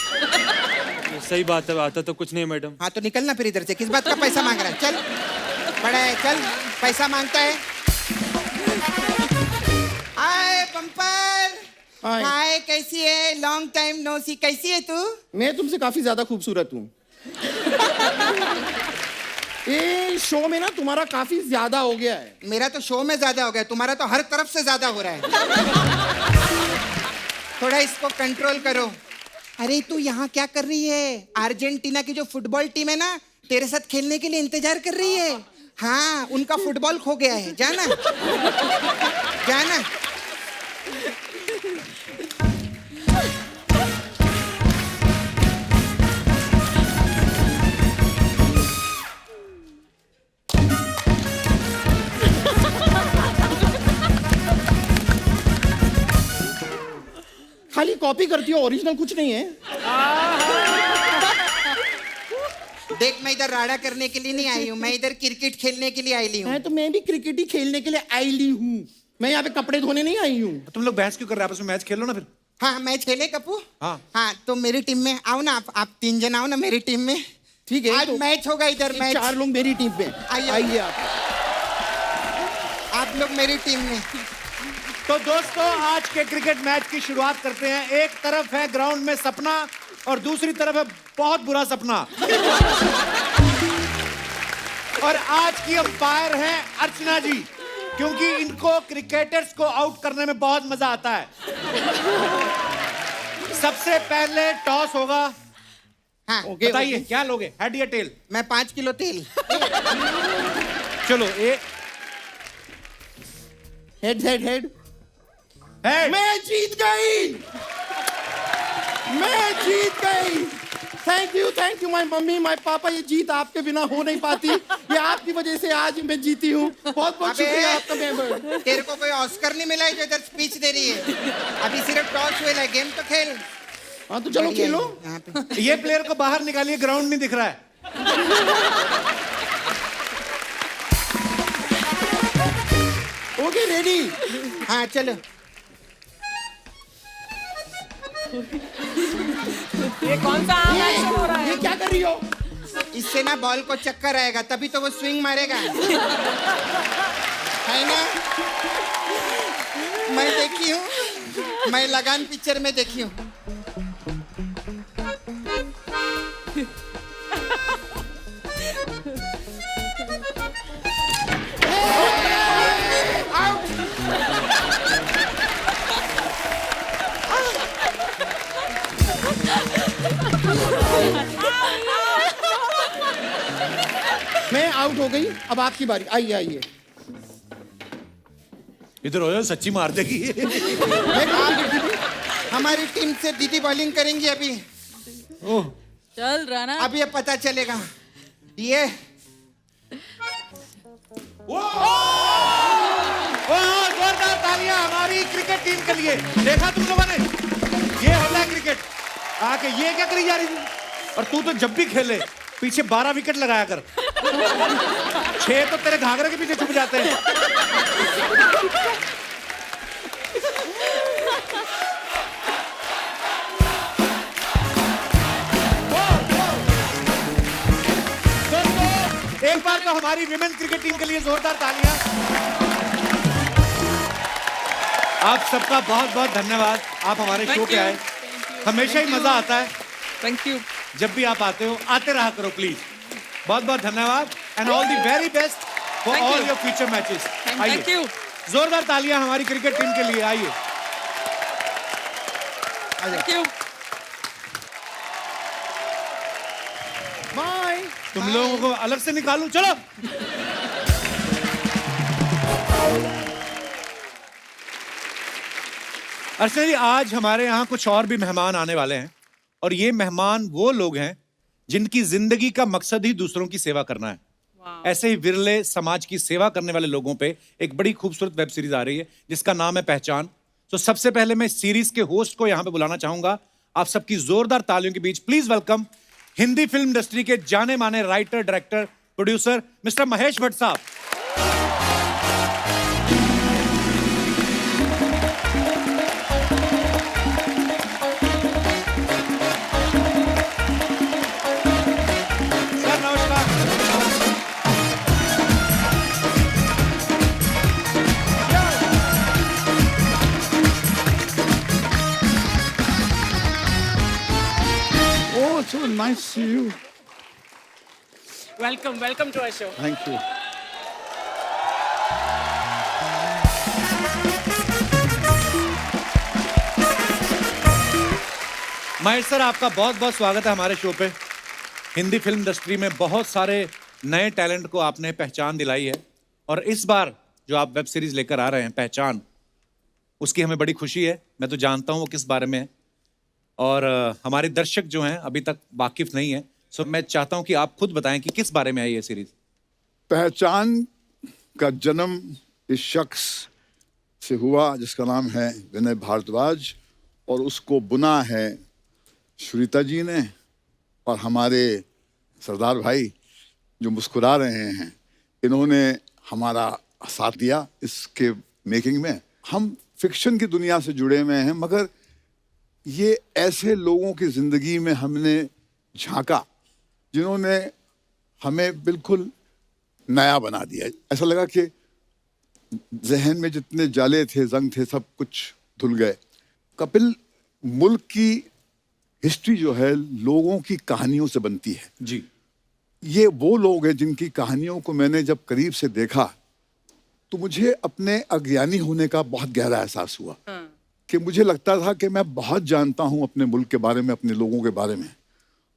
[SPEAKER 9] सही बात है, आता तो कुछ नहीं मैडम।
[SPEAKER 1] हाँ तो निकलना फिर इधर से। किस बात का पैसा मांग रहा है? चल बड़ा है, चल पैसा मांगता है। हाय पंपर,
[SPEAKER 4] हाय।
[SPEAKER 1] हाय कैसी है? लॉन्ग टाइम नो सी। कैसी है तू?
[SPEAKER 4] मैं तुमसे काफी ज्यादा खूबसूरत हूँ। ये शो में ना तुम्हारा काफी ज्यादा हो गया है।
[SPEAKER 1] मेरा तो शो में ज्यादा हो गया, तुम्हारा तो हर तरफ से ज्यादा हो रहा है। थोड़ा इसको कंट्रोल करो। अरे तू यहाँ क्या कर रही है? अर्जेंटीना की जो फुटबॉल टीम है ना, तेरे साथ खेलने के लिए इंतजार कर रही है। हाँ, उनका फुटबॉल खो गया है, जाना जाना।
[SPEAKER 4] खाली कॉपी करती हो, ओरिजिनल कुछ नहीं है।
[SPEAKER 1] देख, मैं इधर राड़ा करने के लिए नहीं आई हूँ, मैं इधर क्रिकेट खेलने के लिए आई हूँ।
[SPEAKER 4] तो मैं भी क्रिकेट ही खेलने के लिए आई ली हूँ, मैं यहाँ पे कपड़े धोने नहीं आई हूँ।
[SPEAKER 2] तुम लोग बहस क्यों कर रहे हैं आपस में? मैच खेल लो ना फिर।
[SPEAKER 1] हाँ मैच खेले कपूर।
[SPEAKER 2] हाँ।
[SPEAKER 1] हाँ तो मेरी टीम में आओ ना, आप 3 जन आओ ना मेरी टीम में।
[SPEAKER 4] ठीक है,
[SPEAKER 1] आज
[SPEAKER 4] तो
[SPEAKER 1] मैच होगा इधर। मैच
[SPEAKER 4] 4 लोग मेरी टीम में।
[SPEAKER 1] आइए।
[SPEAKER 4] आइए
[SPEAKER 1] आप लोग मेरी टीम में।
[SPEAKER 2] तो दोस्तों, आज के क्रिकेट मैच की शुरुआत करते हैं। एक तरफ है ग्राउंड में सपना और दूसरी तरफ है बहुत बुरा सपना। और आज की अंपायर हैं अर्चना जी, क्योंकि इनको क्रिकेटर्स को आउट करने में बहुत मजा आता है। सबसे पहले टॉस होगा।
[SPEAKER 1] हाँ
[SPEAKER 2] बताइए क्या लोगे, हेड या टेल?
[SPEAKER 1] मैं 5 किलो तेल।
[SPEAKER 2] चलो
[SPEAKER 4] हेड हेड हेड।
[SPEAKER 2] हेड।
[SPEAKER 4] मैं जीत गई, मैं जीत गई। Thank you my mummy, my पापा। ये जीत आपके बिना हो नहीं पाती, ये आपकी वजह से आज मैं जीती हूँ। बहुत बहुत शुक्रिया आपका मेंबर।
[SPEAKER 1] तेरे को कोई ऑस्कर नहीं मिला है जो इधर स्पीच दे रही है? अभी सिर्फ टॉस हुआ है, गेम तो खेल।
[SPEAKER 4] हाँ तो चलो खेलो।
[SPEAKER 1] यहाँ पे
[SPEAKER 2] ये प्लेयर को बाहर निकालिए, ग्राउंड नहीं दिख रहा है।
[SPEAKER 4] मी रेडी।
[SPEAKER 1] हाँ चलो।
[SPEAKER 3] ये कौन सा आम एक्शन हो रहा है?
[SPEAKER 4] ये क्या कर रही हो?
[SPEAKER 1] इससे ना बॉल को चक्कर आएगा, तभी तो वो स्विंग मारेगा, है ना? मैं देखी हूँ, मैं लगान पिक्चर में देखी हूँ।
[SPEAKER 4] मैं आउट हो गई, अब आपकी बारी। आइए आइए।
[SPEAKER 2] इधर हो जाओ, सच्ची मार देगी।
[SPEAKER 1] मैं कहाँ गिरती थी? हमारी टीम से दीदी बॉलिंग करेंगी अभी।
[SPEAKER 2] ओह,
[SPEAKER 3] चल राणा।
[SPEAKER 1] अब ये पता चलेगा। ये
[SPEAKER 2] जोरदार तालियां हमारी क्रिकेट टीम के लिए। देखा तुम लोगों ने, ये होता है क्रिकेट। आके ये क्या करी जा रही थी? और तू तो जब भी खेले पीछे 12 विकेट लगाया कर। 6 तो तेरे घाघरे के पीछे छुप जाते हैं। दोस्तों, एक बार तो हमारी विमेन क्रिकेट टीम के लिए जोरदार तालियां। आप सबका बहुत बहुत धन्यवाद, आप हमारे शो पे आए। हमेशा ही मजा आता है।
[SPEAKER 6] Thank you.
[SPEAKER 2] जब भी आप आते हो, आते रहा करो प्लीज। बहुत बहुत धन्यवाद and all the very best for
[SPEAKER 6] Thank
[SPEAKER 2] all
[SPEAKER 6] you.
[SPEAKER 2] Your future matches.
[SPEAKER 6] Thank you.
[SPEAKER 2] जोरदार तालियां हमारी क्रिकेट टीम के लिए। आइए।
[SPEAKER 6] Thank you.
[SPEAKER 4] बाय।
[SPEAKER 2] तुम लोगों को अलग से निकालूं, चलो। अर्चना जी, आज हमारे यहाँ कुछ और भी मेहमान आने वाले हैं, और ये मेहमान वो लोग हैं जिनकी जिंदगी का मकसद ही दूसरों की सेवा करना है। ऐसे ही विरले समाज की सेवा करने वाले लोगों पे एक बड़ी खूबसूरत वेब सीरीज आ रही है जिसका नाम है पहचान। तो सबसे पहले मैं इस सीरीज के होस्ट को यहाँ पे बुलाना चाहूंगा। आप सबकी जोरदार तालियों के बीच please welcome Hindi film industry के जाने माने writer, director, producer mister Mahesh Bhatt साहब। सर नमस्कार।
[SPEAKER 10] Oh, so nice to see you.
[SPEAKER 3] Welcome welcome to our show.
[SPEAKER 10] Thank you.
[SPEAKER 2] Mahesh sir, आपका बहुत बहुत स्वागत है हमारे शो पे। हिंदी फिल्म इंडस्ट्री में बहुत सारे नए टैलेंट को आपने पहचान दिलाई है, और इस बार जो आप वेब सीरीज लेकर आ रहे हैं पहचान, उसकी हमें बड़ी खुशी है। मैं तो जानता हूँ वो किस बारे में है, और हमारे दर्शक जो हैं अभी तक वाकिफ नहीं है। सो मैं चाहता हूँ कि आप खुद बताएं कि किस बारे में है ये सीरीज।
[SPEAKER 10] पहचान का जन्म इस शख्स से हुआ जिसका नाम है विनय भारद्वाज, और उसको बुना है श्रीता जी ने, और हमारे सरदार भाई जो मुस्कुरा रहे हैं, इन्होंने हमारा साथ दिया इसके मेकिंग में। हम फिक्शन की दुनिया से जुड़े हुए हैं, मगर ये ऐसे लोगों की जिंदगी में हमने झांका जिन्होंने हमें बिल्कुल नया बना दिया। ऐसा लगा कि जहन में जितने जाले थे, जंग थे, सब कुछ धुल गए। कपिल मुल्क की हिस्ट्री जो है लोगों की कहानियों से बनती है
[SPEAKER 2] जी।
[SPEAKER 10] ये वो लोग हैं जिनकी कहानियों को मैंने जब करीब से देखा तो मुझे अपने अज्ञानी होने का बहुत गहरा एहसास हुआ कि मुझे लगता था कि मैं बहुत जानता हूं अपने मुल्क के बारे में, अपने लोगों के बारे में,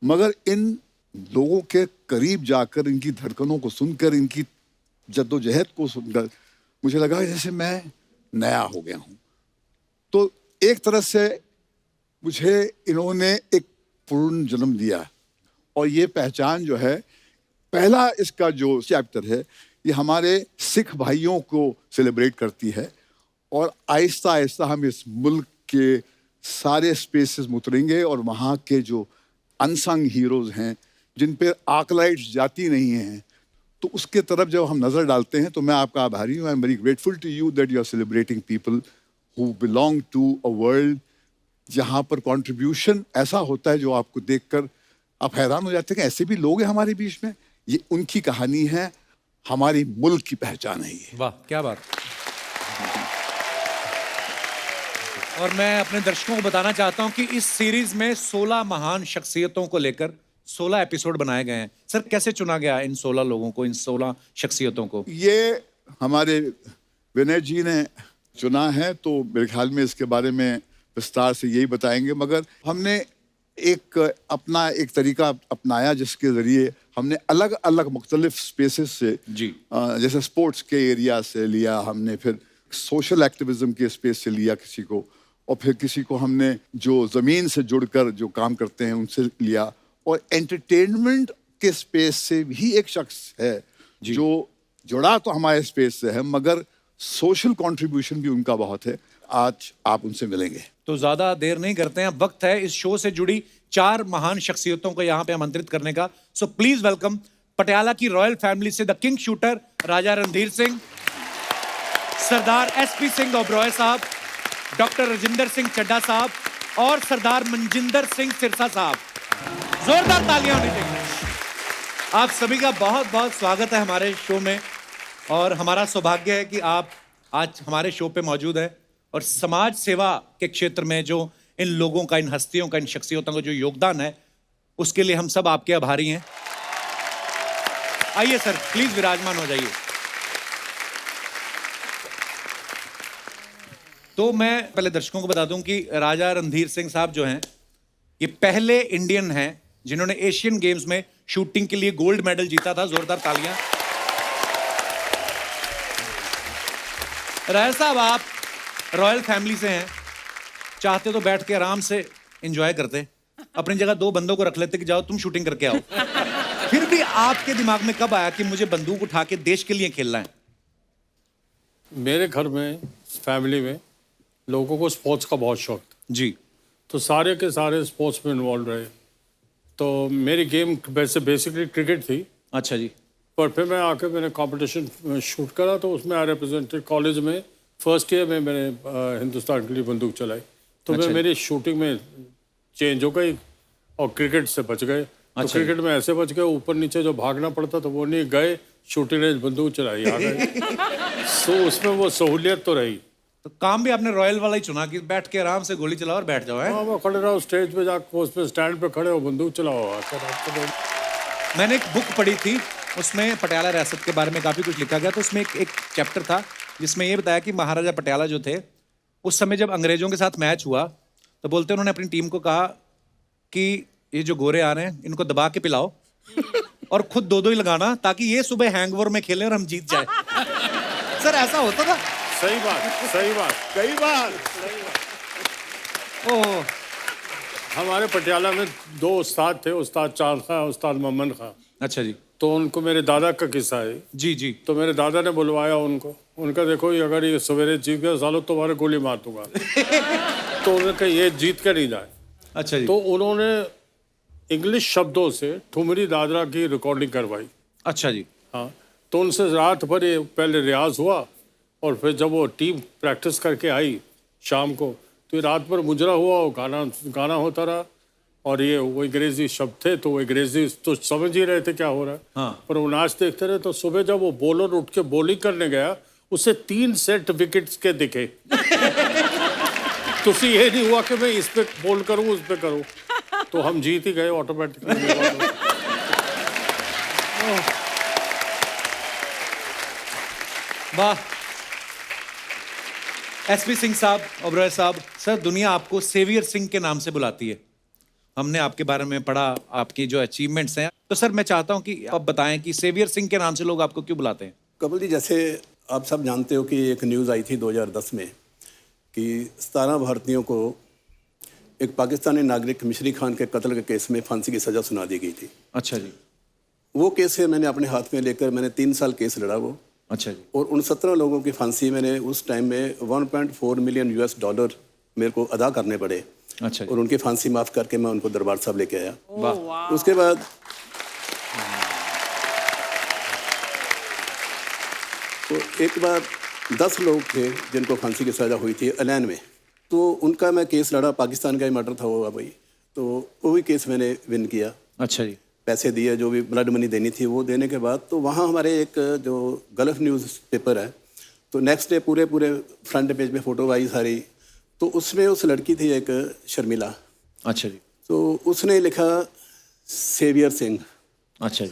[SPEAKER 10] मगर इन लोगों के करीब जाकर, इनकी धड़कनों को सुनकर, इनकी जद्दोजहद को सुनकर मुझे लगा जैसे मैं नया हो गया हूं। तो एक तरह से मुझे इन्होंने एक पूर्ण जन्म दिया, और ये पहचान जो है, पहला इसका जो चैप्टर है, ये हमारे सिख भाइयों को सेलिब्रेट करती है, और आहिस्ता आहिस्ता हम इस मुल्क के सारे स्पेसेस में उतरेंगे, और वहाँ के जो अनसंग हीरोज हैं, जिन पे आर्कलाइट्स जाती नहीं हैं, तो उसके तरफ जब हम नजर डालते हैं तो मैं आपका आभारी हूँ। I am very grateful to you that you are celebrating people who belong to a world जहाँ पर कंट्रीब्यूशन ऐसा होता है जो आपको देखकर आप हैरान हो जाते हैं कि ऐसे भी लोग हैं हमारे बीच में। ये उनकी कहानी है, हमारी मुल्क की पहचान है ये।
[SPEAKER 2] वाह क्या बात। और मैं अपने दर्शकों को बताना चाहता हूं कि इस सीरीज में 16 महान शख्सियतों को लेकर 16 एपिसोड बनाए गए हैं। सर कैसे चुना गया इन 16 लोगों को, इन 16 शख्सियतों को?
[SPEAKER 10] ये हमारे विनय जी ने चुना है, तो मेरे ख्याल में इसके बारे में विस्तार से यही बताएंगे। मगर हमने अपना एक तरीका अपनाया जिसके जरिए हमने अलग अलग मुख्तलिफ स्पेसेस से
[SPEAKER 2] जी
[SPEAKER 10] जैसे स्पोर्ट्स के एरिया से लिया हमने, फिर सोशल एक्टिविज्म के स्पेस से लिया किसी को, और फिर किसी को हमने जो ज़मीन से जुड़कर जो काम करते हैं उनसे लिया, और एंटरटेनमेंट के स्पेस से भी एक शख्स है जो जुड़ा तो हमारे स्पेस से है मगर सोशल कंट्रीब्यूशन भी उनका बहुत है। आज आप उनसे मिलेंगे।
[SPEAKER 2] तो ज्यादा देर नहीं करते हैं, अब वक्त है इस शो से जुड़ी 4 महान शख्सियतों को यहाँ पे आमंत्रित करने का। सो प्लीज वेलकम पटियाला की रॉयल फैमिली से the king shooter Raja Randhir Singh, Sardar SP Singh Oberoi साहब, डॉक्टर राजिंदर सिंह चड्ढा साहब और सरदार मनजिंदर सिंह सिरसा साहब। जोरदार तालियां होनी चाहिए। आप सभी का बहुत बहुत स्वागत है हमारे शो में, और हमारा सौभाग्य है कि आप आज हमारे शो पे मौजूद हैं। और समाज सेवा के क्षेत्र में जो इन लोगों का, इन हस्तियों का, इन शख्सियतों का जो योगदान है उसके लिए हम सब आपके आभारी हैं। आइए सर प्लीज विराजमान हो जाइए। तो मैं पहले दर्शकों को बता दूं कि राजा रणधीर सिंह साहब जो हैं ये पहले इंडियन हैं जिन्होंने एशियन गेम्स में शूटिंग के लिए गोल्ड मेडल जीता था। जोरदार तालियां। राय साहब आप रॉयल फैमिली से हैं, चाहते तो बैठ के आराम से एंजॉय करते, अपनी जगह 2 बंदों को रख लेते कि जाओ तुम शूटिंग करके आओ। फिर भी आपके दिमाग में कब आया कि मुझे बंदूक उठा के देश के लिए खेलना है?
[SPEAKER 11] मेरे घर में फैमिली में लोगों को स्पोर्ट्स का बहुत शौक था
[SPEAKER 2] जी,
[SPEAKER 11] तो सारे के सारे स्पोर्ट्स में इन्वॉल्व रहे। तो मेरी गेम वैसे बेसिकली क्रिकेट थी।
[SPEAKER 2] अच्छा जी।
[SPEAKER 11] पर फिर मैं आके मैंने कंपटीशन शूट करा, तो उसमें आई रिप्रेजेंटेड कॉलेज में फर्स्ट ईयर में मैंने हिंदुस्तान के लिए बंदूक चलाई। तो
[SPEAKER 2] अच्छा।
[SPEAKER 11] मैं मेरी शूटिंग में चेंज हो गई और क्रिकेट से बच गए। तो
[SPEAKER 2] अच्छा।
[SPEAKER 11] क्रिकेट में ऐसे बच गए, ऊपर नीचे जो भागना पड़ता था वो नहीं, गए शूटिंग रेंज बंदूक चलाई आ गए। तो उसमें वो सहूलियत तो रही।
[SPEAKER 2] तो काम भी आपने रॉयल वाला ही चुना कि बैठ के आराम से गोली चलाओ और बैठ जाओ। है
[SPEAKER 11] हाँ, मैं खड़े रहो स्टेज पे जाकर, उस पे स्टैंड पे खड़े हो बंदूक चलाओ।
[SPEAKER 2] मैंने एक बुक पढ़ी थी, उसमें पटियाला रियासत के बारे में काफ़ी कुछ लिखा गया। तो उसमें एक चैप्टर था जिसमें ये बताया कि महाराजा पटियाला जो थे उस समय जब अंग्रेजों के साथ मैच हुआ तो बोलते उन्होंने अपनी टीम को कहा कि ये जो गोरे आ रहे हैं इनको दबा के पिलाओ और खुद 2-2 ही लगाना ताकि ये सुबह हैंगओवर में खेलें और हम जीत जाए। सर ऐसा होता था?
[SPEAKER 11] सही बात, सही बात, कई बार।
[SPEAKER 2] ओह,
[SPEAKER 11] हमारे पटियाला में 2 उस्ताद थे, उस्ताद चांद खां, उस्ताद मोहम्मद खां।
[SPEAKER 2] अच्छा जी।
[SPEAKER 11] तो उनको मेरे दादा का किस्सा है।
[SPEAKER 2] जी जी।
[SPEAKER 11] तो मेरे दादा ने बुलवाया उनको, उनका देखो ये अगर ये सवेरे जीत गया सालों तुम्हारे गोली मार दूंगा। तो उन्होंने कहा ये जीत के नहीं जाए।
[SPEAKER 2] अच्छा जी।
[SPEAKER 11] तो उन्होंने इंग्लिश शब्दों से ठुमरी दादरा की रिकॉर्डिंग करवाई।
[SPEAKER 2] अच्छा जी।
[SPEAKER 11] हाँ, तो उनसे रात भर ये पहले रियाज हुआ और फिर जब वो टीम प्रैक्टिस करके आई शाम को तो ये रात भर मुजरा हुआ, वो गाना होता रहा। और ये वो अंग्रेजी शब्द थे तो वो अंग्रेजी तो समझ ही रहे थे क्या हो रहा है।
[SPEAKER 2] हाँ।
[SPEAKER 11] पर वो नाच देखते रहे। तो सुबह जब वो बॉलर उठ के बॉलिंग करने गया उसे 3 सेट विकेट्स के दिखे। तो उसे ये नहीं हुआ कि मैं इस पे बॉल करूं उस पे करूं, तो हम जीत ही गए ऑटोमेटिकली।
[SPEAKER 2] वाह। एसपी सिंह साहब, ओबरॉय साहब, सर दुनिया आपको सेवियर सिंह के नाम से बुलाती है। हमने आपके बारे में पढ़ा, आपकी जो अचीवमेंट्स हैं। तो सर मैं चाहता हूं कि आप बताएं कि सेवियर सिंह के नाम से लोग आपको क्यों बुलाते हैं?
[SPEAKER 12] कपिल जी, जैसे आप सब जानते हो कि एक न्यूज़ आई थी 2010 में कि 17 भारतीयों को एक पाकिस्तानी नागरिक मिशरी खान के कत्ल के केस में फांसी की सज़ा सुना दी गई थी।
[SPEAKER 2] अच्छा जी।
[SPEAKER 12] वो केस है मैंने अपने हाथ में लेकर मैंने 3 साल केस लड़ा वो।
[SPEAKER 2] अच्छा जी।
[SPEAKER 12] और उन 17 लोगों की फांसी मैंने उस टाइम में $1.4 मिलियन मेरे को अदा करने पड़े।
[SPEAKER 2] अच्छा।
[SPEAKER 12] और उनकी फांसी माफ़ करके मैं उनको दरबार साहब लेके आया।
[SPEAKER 2] वाह।
[SPEAKER 12] उसके बाद तो एक बार 10 लोग थे जिनको फांसी की सज़ा हुई थी अलैन में, तो उनका मैं केस लड़ा, पाकिस्तान का ही मर्डर था वो भाई, तो वो भी केस मैंने विन किया।
[SPEAKER 2] अच्छा जी।
[SPEAKER 12] पैसे दिए, जो भी ब्लड मनी देनी थी वो देने के बाद, तो वहाँ हमारे एक जो गल्फ न्यूज़ पेपर है, तो नेक्स्ट डे पूरे फ्रंट पेज पे फ़ोटो आई सारी, तो उसमें उस लड़की थी एक शर्मिला।
[SPEAKER 2] अच्छा जी।
[SPEAKER 12] तो उसने लिखा सेवियर सिंह।
[SPEAKER 2] अच्छा जी।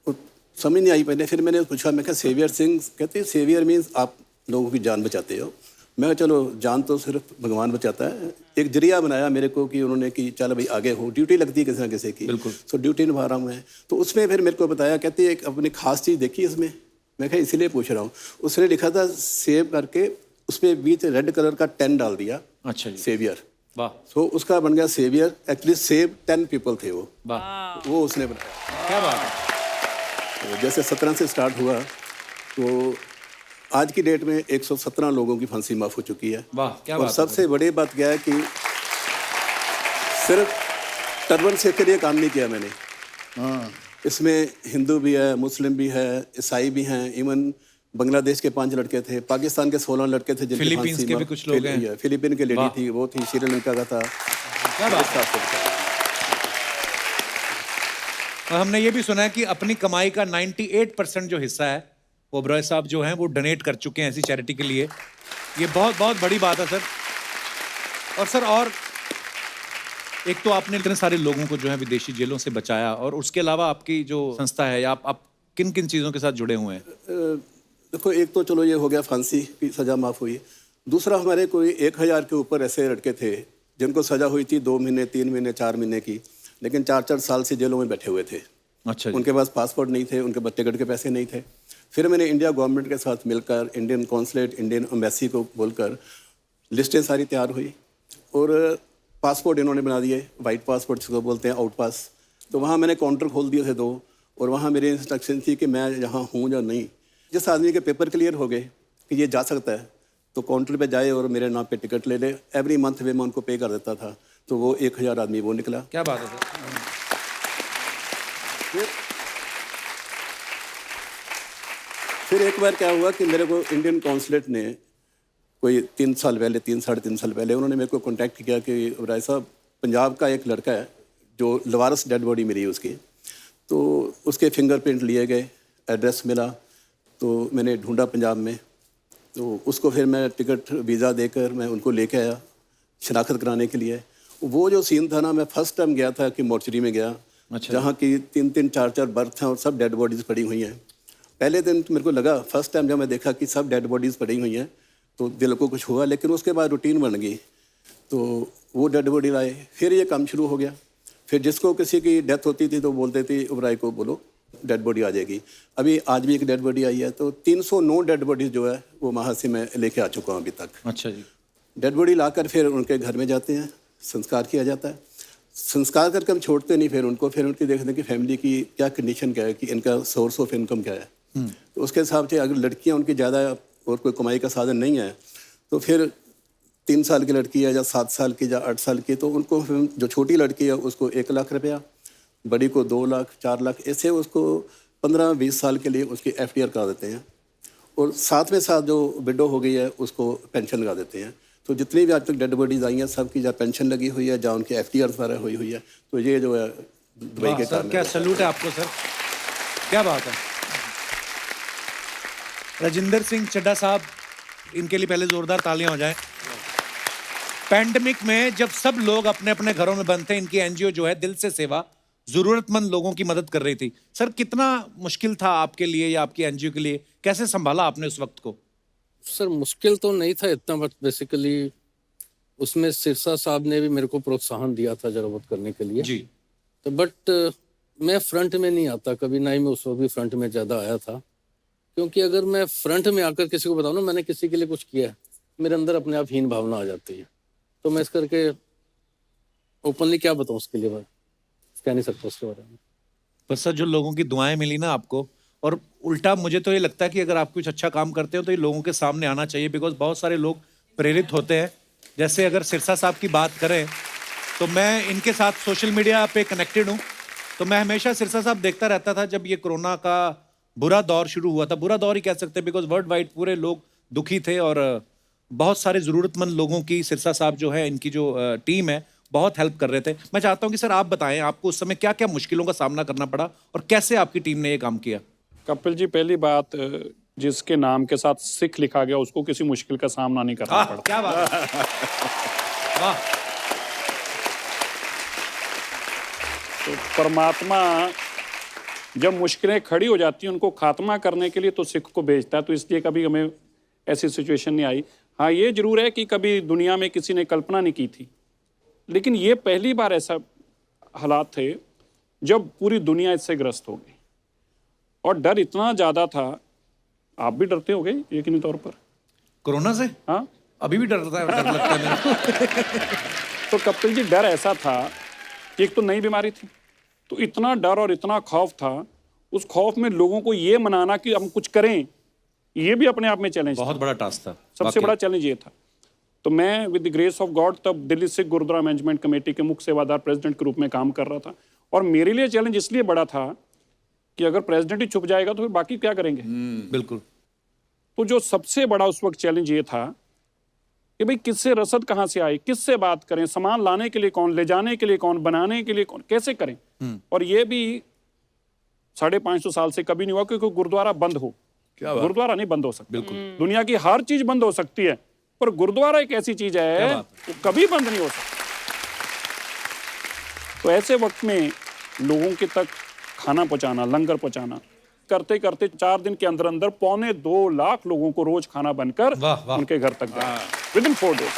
[SPEAKER 12] तो समझ नहीं आई पहले, फिर मैंने पूछा, मैं कहा सेवियर सिंह, कहते सेवियर मीन्स आप लोगों की जान बचाते हो। मैं कहा चलो जान तो सिर्फ भगवान बचाता है, एक जरिया बनाया मेरे को कि उन्होंने कि चलो भाई आगे हो, ड्यूटी लगती है किसी ना किसी की,
[SPEAKER 2] बिल्कुल।
[SPEAKER 12] तो ड्यूटी निभा रहा हूँ मैं। तो उसमें फिर मेरे को बताया, कहती है एक अपनी खास चीज़ देखी इसमें, मैं कहा इसीलिए पूछ रहा हूँ। उसने लिखा था सेव करके, उसमें बीच रेड कलर का 10 डाल दिया।
[SPEAKER 2] अच्छा जी।
[SPEAKER 12] सेवियर।
[SPEAKER 2] वाह।
[SPEAKER 12] तो उसका बन गया सेवियर। एक्चुअली सेव 10 पीपल थे वो।
[SPEAKER 2] वाह।
[SPEAKER 12] वो उसने बनाया।
[SPEAKER 2] क्या बात है।
[SPEAKER 12] तो जैसे 17 से स्टार्ट हुआ, तो आज की डेट में 117 लोगों की फांसी माफ़ हो चुकी है।
[SPEAKER 2] वाह, क्या
[SPEAKER 12] और
[SPEAKER 2] बात है।
[SPEAKER 12] सबसे बड़ी बात क्या है कि सिर्फ टर्बन से के लिए काम नहीं किया मैंने।
[SPEAKER 10] हाँ।
[SPEAKER 12] इसमें हिंदू भी है, मुस्लिम भी है, ईसाई भी हैं, इवन बांग्लादेश के 5 लड़के थे, पाकिस्तान के 16 लड़के थे, जिनकी
[SPEAKER 2] फिलीपींस
[SPEAKER 12] फांसी
[SPEAKER 2] के भी कुछ लोग हैं।
[SPEAKER 12] फिलीपीन के लेडी
[SPEAKER 2] वाह।
[SPEAKER 12] थी, वो थी, श्रीलंका का था।
[SPEAKER 2] क्या बात है। और हमने ये भी सुना है कि अपनी कमाई का 98% जो हिस्सा है वो ओबरॉय साहब जो हैं वो डोनेट कर चुके हैं ऐसी चैरिटी के लिए। ये बहुत बहुत बड़ी बात है सर। और सर, और एक तो आपने इतने सारे लोगों को जो है विदेशी जेलों से बचाया, और उसके अलावा आपकी जो संस्था है, या आप किन किन चीज़ों के साथ जुड़े हुए हैं?
[SPEAKER 12] देखो, एक तो चलो ये हो गया, फांसी की सज़ा माफ़ हुई। दूसरा, हमारे कोई 1000 के ऊपर ऐसे लड़के थे जिनको सज़ा हुई थी 2 महीने, 3 महीने, 4 महीने की, लेकिन 4-4 साल से जेलों में बैठे हुए थे।
[SPEAKER 2] अच्छा जी।
[SPEAKER 12] उनके पास पासपोर्ट नहीं थे, उनके पास टिकट के पैसे नहीं थे। फिर मैंने इंडिया गवर्नमेंट के साथ मिलकर, इंडियन कॉन्सुलेट, इंडियन एम्बेसी को बोलकर लिस्टें सारी तैयार हुई, और पासपोर्ट इन्होंने बना दिए, वाइट पासपोर्ट जिसको बोलते हैं, आउट पास। तो वहाँ मैंने काउंटर खोल दिए थे 2, और वहाँ मेरी इंस्ट्रक्शन थी कि मैं यहाँ हूँ या नहीं। जिस आदमी के पेपर क्लियर हो गए कि ये जा सकता है, तो काउंटर पे जाए और मेरे नाम पे टिकट ले ले। एवरी मंथ वे मैं उनको पे कर देता था, तो वो 1000 आदमी वो निकला।
[SPEAKER 2] क्या बात है सर।
[SPEAKER 12] फिर एक बार क्या हुआ कि मेरे को इंडियन कॉन्सुलेट ने कोई 3 साल पहले, 3 साढ़े 3 साल पहले, उन्होंने मेरे को कांटेक्ट किया कि राय साहब, पंजाब का एक लड़का है जो लवारस डेड बॉडी मिली उसकी, तो उसके फिंगरप्रिंट लिए गए, एड्रेस मिला, तो मैंने ढूंढा पंजाब में, तो उसको फिर मैं टिकट वीज़ा देकर मैं उनको लेके आया शनाख्त कराने के लिए। वो जो सीन था ना, मैं फर्स्ट टाइम गया था कि मोर्चरी में गया, जहाँ की 3-3, 4-4 बर्थ हैं और सब डेड बॉडीज़ पड़ी हुई हैं। पहले दिन तो मेरे को लगा, फर्स्ट टाइम जब मैं देखा कि सब डेड बॉडीज़ पड़ी हुई हैं, तो दिल को कुछ हुआ, लेकिन उसके बाद रूटीन बन गई, तो वो डेड बॉडी लाए, फिर ये काम शुरू हो गया। फिर जिसको किसी की डेथ होती थी तो बोलते थे ओबराय को बोलो डेड बॉडी आ जाएगी। अभी आज भी एक डेड बॉडी आई है, तो 309 डेड बॉडीज जो है वो वहाँ से मैं लेके आ चुका हूँ अभी तक।
[SPEAKER 2] अच्छा जी।
[SPEAKER 12] डेड बॉडी लाकर फिर उनके घर में जाते हैं, संस्कार किया जाता है। संस्कार करके हम छोड़ते नहीं, फिर उनकी देखते हैं कि फैमिली की क्या कंडीशन क्या है, कि इनका सोर्स ऑफ इनकम क्या है। तो उसके हिसाब से अगर लड़कियाँ उनकी ज़्यादा और कोई कमाई का साधन नहीं है, तो फिर 3 साल की लड़की है या 7 साल की या 8 साल की, तो उनको जो छोटी लड़की है उसको 1 लाख रुपया, बड़ी को 2 लाख, 4 लाख, ऐसे उसको 15-20 साल के लिए उसकी FDR करा देते हैं। और साथ में साथ जो विडो हो गई है उसको पेंशन लगा देते हैं। तो जितनी भी आज तक डेड बॉडीज आई हैं, सब की जहाँ पेंशन लगी हुई है, जहाँ उनकी FDR वगैरह हुई हुई है। तो ये जो है दुबई के काम।
[SPEAKER 2] क्या सैल्यूट है आपको सर, क्या बात है। राजिंदर सिंह चड्ढा साहब, इनके लिए पहले जोरदार तालियां हो जाएं। पैंडेमिक में जब सब लोग अपने अपने घरों में बंद थे, इनकी NGO जो है दिल से सेवा जरूरतमंद लोगों की मदद कर रही थी। सर, कितना मुश्किल था आपके लिए या आपकी NGO के लिए, कैसे संभाला आपने उस वक्त को?
[SPEAKER 13] सर, मुश्किल तो नहीं था इतना, बट बेसिकली उसमें सिरसा साहब ने भी मेरे को प्रोत्साहन दिया था जरूरत करने के लिए
[SPEAKER 2] जी।
[SPEAKER 13] तो बट मैं फ्रंट में नहीं आता कभी, ना ही मैं उस वक्त भी फ्रंट में ज़्यादा आया था, क्योंकि अगर मैं फ्रंट में आकर किसी को बताऊँ ना मैंने किसी के लिए कुछ किया है, मेरे अंदर अपने आप हीन भावना आ जाती है। तो मैं इस करके ओपनली क्या बताऊँ उसके लिए, मैं कह नहीं सकता उसके बारे में।
[SPEAKER 2] पर सर, जो लोगों की दुआएं मिली ना आपको, और उल्टा मुझे तो ये लगता है कि अगर आप कुछ अच्छा काम करते हो तो ये लोगों के सामने आना चाहिए, बिकॉज बहुत सारे लोग प्रेरित होते हैं। जैसे अगर सिरसा साहब की बात करें तो मैं इनके साथ सोशल मीडिया पे कनेक्टेड हूँ, तो मैं हमेशा सिरसा साहब देखता रहता था जब ये कोरोना का बुरा दौर शुरू हुआ था, बुरा दौर ही कह सकते हैं बिकॉज वर्ल्ड वाइड पूरे लोग दुखी थे और बहुत सारे ज़रूरतमंद लोगों की सिरसा साहब जो है इनकी जो टीम है बहुत हेल्प कर रहे थे। मैं चाहता हूं कि सर आप बताएं आपको उस समय क्या क्या मुश्किलों का सामना करना पड़ा और कैसे आपकी टीम ने ये काम किया।
[SPEAKER 14] कपिल जी, पहली बात, जिसके नाम के साथ सिख लिखा गया उसको किसी मुश्किल का सामना नहीं करना पड़ा।
[SPEAKER 2] क्या बात है। वाह।
[SPEAKER 14] तो परमात्मा जब मुश्किलें खड़ी हो जाती हैं उनको खात्मा करने के लिए तो सिख को भेजता है, तो इसलिए कभी हमें ऐसी सिचुएशन नहीं आई। हाँ, ये जरूर है कि कभी दुनिया में किसी ने कल्पना नहीं की थी, लेकिन ये पहली बार ऐसा हालात थे जब पूरी दुनिया इससे ग्रस्त हो गई और डर इतना ज़्यादा था। आप भी डरते हो गए यकीनी तौर पर
[SPEAKER 2] कोरोना से?
[SPEAKER 14] हाँ,
[SPEAKER 2] अभी भी डर लगता है मेरे को।
[SPEAKER 14] तो कपिल जी, डर ऐसा था कि एक तो नई बीमारी थी, तो इतना डर और इतना खौफ था। उस खौफ में लोगों को ये मनाना कि हम कुछ करें, ये भी अपने आप में चैलेंज,
[SPEAKER 2] बहुत बड़ा टास्क था।
[SPEAKER 14] सबसे बड़ा चैलेंज ये था। तो मैं with the grace of God तब दिल्ली सिख गुरुद्वारा मैनेजमेंट कमेटी के मुख्य सेवादार प्रेसिडेंट के रूप में काम कर रहा था, और मेरे लिए चैलेंज इसलिए बड़ा था कि अगर प्रेसिडेंट ही छुप जाएगा तो फिर बाकी क्या करेंगे।
[SPEAKER 2] बिल्कुल।
[SPEAKER 14] तो जो सबसे बड़ा उस वक्त चैलेंज ये था कि भाई किससे रसद कहाँ से आई, किससे बात करें, सामान लाने के लिए कौन, ले जाने के लिए कौन, बनाने के लिए कौन, कैसे करें। और ये भी 550 साल से कभी नहीं हुआ क्योंकि गुरुद्वारा बंद हो। गुरुद्वारा नहीं बंद हो सकता।
[SPEAKER 2] बिल्कुल।
[SPEAKER 14] दुनिया की हर चीज बंद हो सकती है, पर गुरुद्वारा एक ऐसी चीज है वो कभी बंद नहीं हो सकती। तो ऐसे वक्त में लोगों के तक खाना पहुंचाना, लंगर पहुंचाना, करते करते 4 दिन के अंदर अंदर 2.25 लाख लोगों को रोज खाना बनकर उनके घर तक गया विदिन 4 डेज।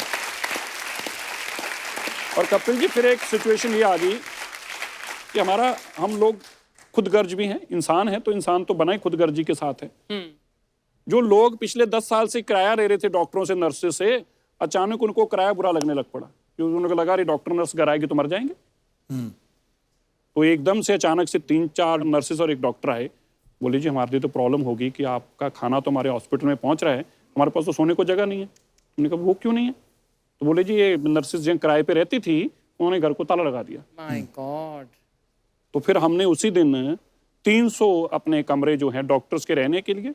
[SPEAKER 14] और कपिल जी, फिर एक सिचुएशन ये आ गई कि हम लोग खुदगर्ज भी हैं, इंसान है, तो इंसान तो बना ही खुदगर्जी के साथ है। जो लोग पिछले 10 साल से किराया ले रहे थे डॉक्टरों से, नर्सेस से, अचानक उनको किराया बुरा लगने लग पड़ा क्योंकि उनको लगा रही डॉक्टर नर्स घर आएगी तो मर जाएंगे। तो एकदम से अचानक से 3-4 नर्सेस और एक डॉक्टर आए, बोले जी हमारे लिए तो प्रॉब्लम होगी कि आपका खाना तो हमारे हॉस्पिटल में पहुंच रहा है, हमारे पास तो सोने को जगह नहीं है। उन्होंने कहा वो क्यों नहीं है? तो बोले जी ये नर्सेस जो किराए पे रहती थी उन्होंने घर को ताला लगा दिया।
[SPEAKER 3] My God.
[SPEAKER 14] तो फिर हमने उसी दिन 300 अपने कमरे जो हैं डॉक्टर्स के रहने के लिए,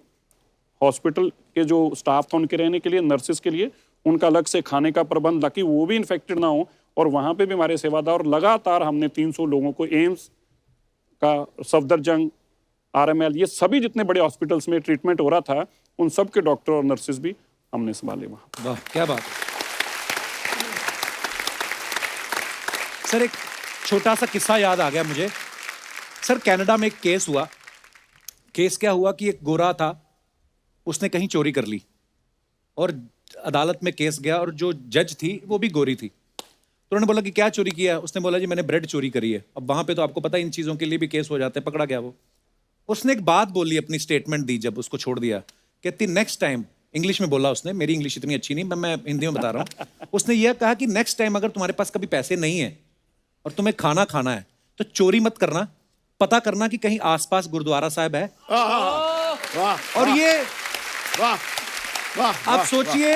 [SPEAKER 14] हॉस्पिटल के जो स्टाफ था उनके रहने के लिए, नर्सेस के लिए, उनका अलग से खाने का प्रबंध ताकि वो भी इन्फेक्टेड ना हो, और वहाँ पे भी हमारे सेवादार, लगातार हमने 300 लोगों को एम्स का, सफदरजंग, RML, ये सभी जितने बड़े हॉस्पिटल्स में ट्रीटमेंट हो रहा था उन सब के डॉक्टर और नर्सेस भी हमने संभाले वहाँ।
[SPEAKER 2] वाह, क्या बात है। सर एक छोटा सा किस्सा याद आ गया मुझे। सर कनाडा में एक केस हुआ। केस क्या हुआ कि एक गोरा था, उसने कहीं चोरी कर ली और अदालत में केस गया, और जो जज थी वो भी गोरी थी। तो उन्होंने बोला कि क्या चोरी किया है? उसने बोला जी मैंने ब्रेड चोरी करी है। अब वहां पे तो आपको पता है इन चीजों के लिए भी केस हो जाते हैं, पकड़ा गया वो। उसने एक बात बोली, अपनी स्टेटमेंट दी जब उसको छोड़ दिया, कहती नेक्स्ट टाइम, इंग्लिश में बोला उसने, मेरी इंग्लिश इतनी अच्छी नहीं, मैं हिंदी में बता रहा हूँ। उसने यह कहा कि नेक्स्ट टाइम अगर तुम्हारे पास कभी पैसे नहीं है और तुम्हें खाना खाना है तो चोरी मत करना, पता करना कि कहीं आसपास गुरुद्वारा साहब है। और ये आप सोचिए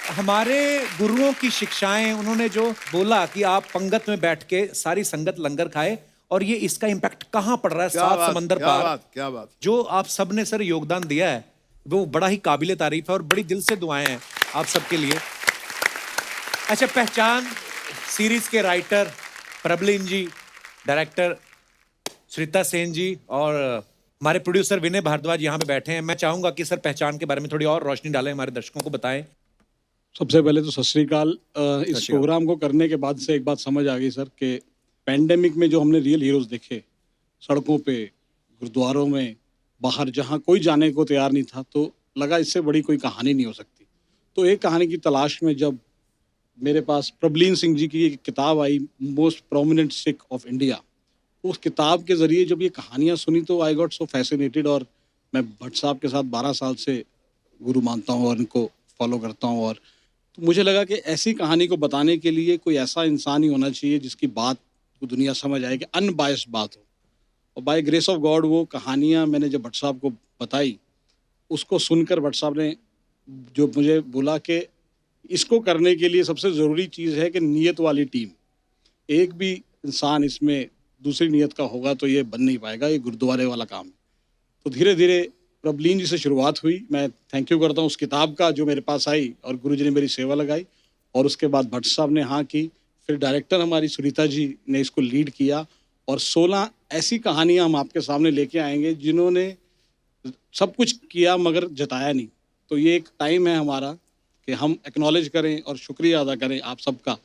[SPEAKER 2] हमारे गुरुओं की शिक्षाएं, उन्होंने जो बोला कि आप पंगत में बैठ के सारी संगत लंगर खाए, और ये इसका इम्पैक्ट कहां पड़ रहा है 7 समंदर पार।
[SPEAKER 10] क्या बात।
[SPEAKER 2] जो आप सबने सर योगदान दिया है वो बड़ा ही काबिले तारीफ है, और बड़ी दिल से दुआएं हैं आप सबके लिए। अच्छा, पहचान सीरीज के राइटर प्रबलिन जी, डायरेक्टर श्रीता सेन जी, और हमारे प्रोड्यूसर विनय भारद्वाज यहाँ पे बैठे हैं। मैं चाहूंगा कि सर पहचान के बारे में थोड़ी और रोशनी डालें, हमारे दर्शकों को बताएं।
[SPEAKER 15] सबसे पहले तो सत श्री अकाल। इस प्रोग्राम को करने के बाद से एक बात समझ आ गई सर कि पैंडेमिक में जो हमने रियल हीरोज देखे सड़कों पे, गुरुद्वारों में, बाहर, जहाँ कोई जाने को तैयार नहीं था, तो लगा इससे बड़ी कोई कहानी नहीं हो सकती। तो एक कहानी की तलाश में जब मेरे पास प्रबलीन सिंह जी की एक किताब आई, most prominent Sikh of India, उस किताब के ज़रिए जब ये कहानियाँ सुनी तो आई गॉट सो फैसिनेटेड। और मैं भट्ट साहब के साथ 12 साल से गुरु मानता हूँ और इनको फॉलो करता हूँ, और तो मुझे लगा कि ऐसी कहानी को बताने के लिए कोई ऐसा इंसान ही होना चाहिए जिसकी बात को दुनिया समझ आए, कि अनबायस्ड बात हो। और बाय ग्रेस ऑफ गॉड वो कहानियाँ मैंने जब भट्ट साहब को बताई, उसको सुनकर भट्ट साहब ने जो मुझे बोला कि इसको करने के लिए सबसे ज़रूरी चीज़ है कि नीयत वाली टीम। एक भी इंसान इसमें दूसरी नीयत का होगा तो ये बन नहीं पाएगा, ये गुरुद्वारे वाला काम है। तो धीरे धीरे प्रभलीन जी से शुरुआत हुई। मैं थैंक यू करता हूँ उस किताब का जो मेरे पास आई और गुरुजी ने मेरी सेवा लगाई, और उसके बाद भट्ट साहब ने हाँ की, फिर डायरेक्टर हमारी सुनीता जी ने इसको लीड किया, और 16 ऐसी कहानियां हम आपके सामने लेके आएंगे जिन्होंने सब कुछ किया मगर जताया नहीं। तो ये एक टाइम है हमारा कि हम एक्नॉलेज करें और शुक्रिया अदा करें आप सबका,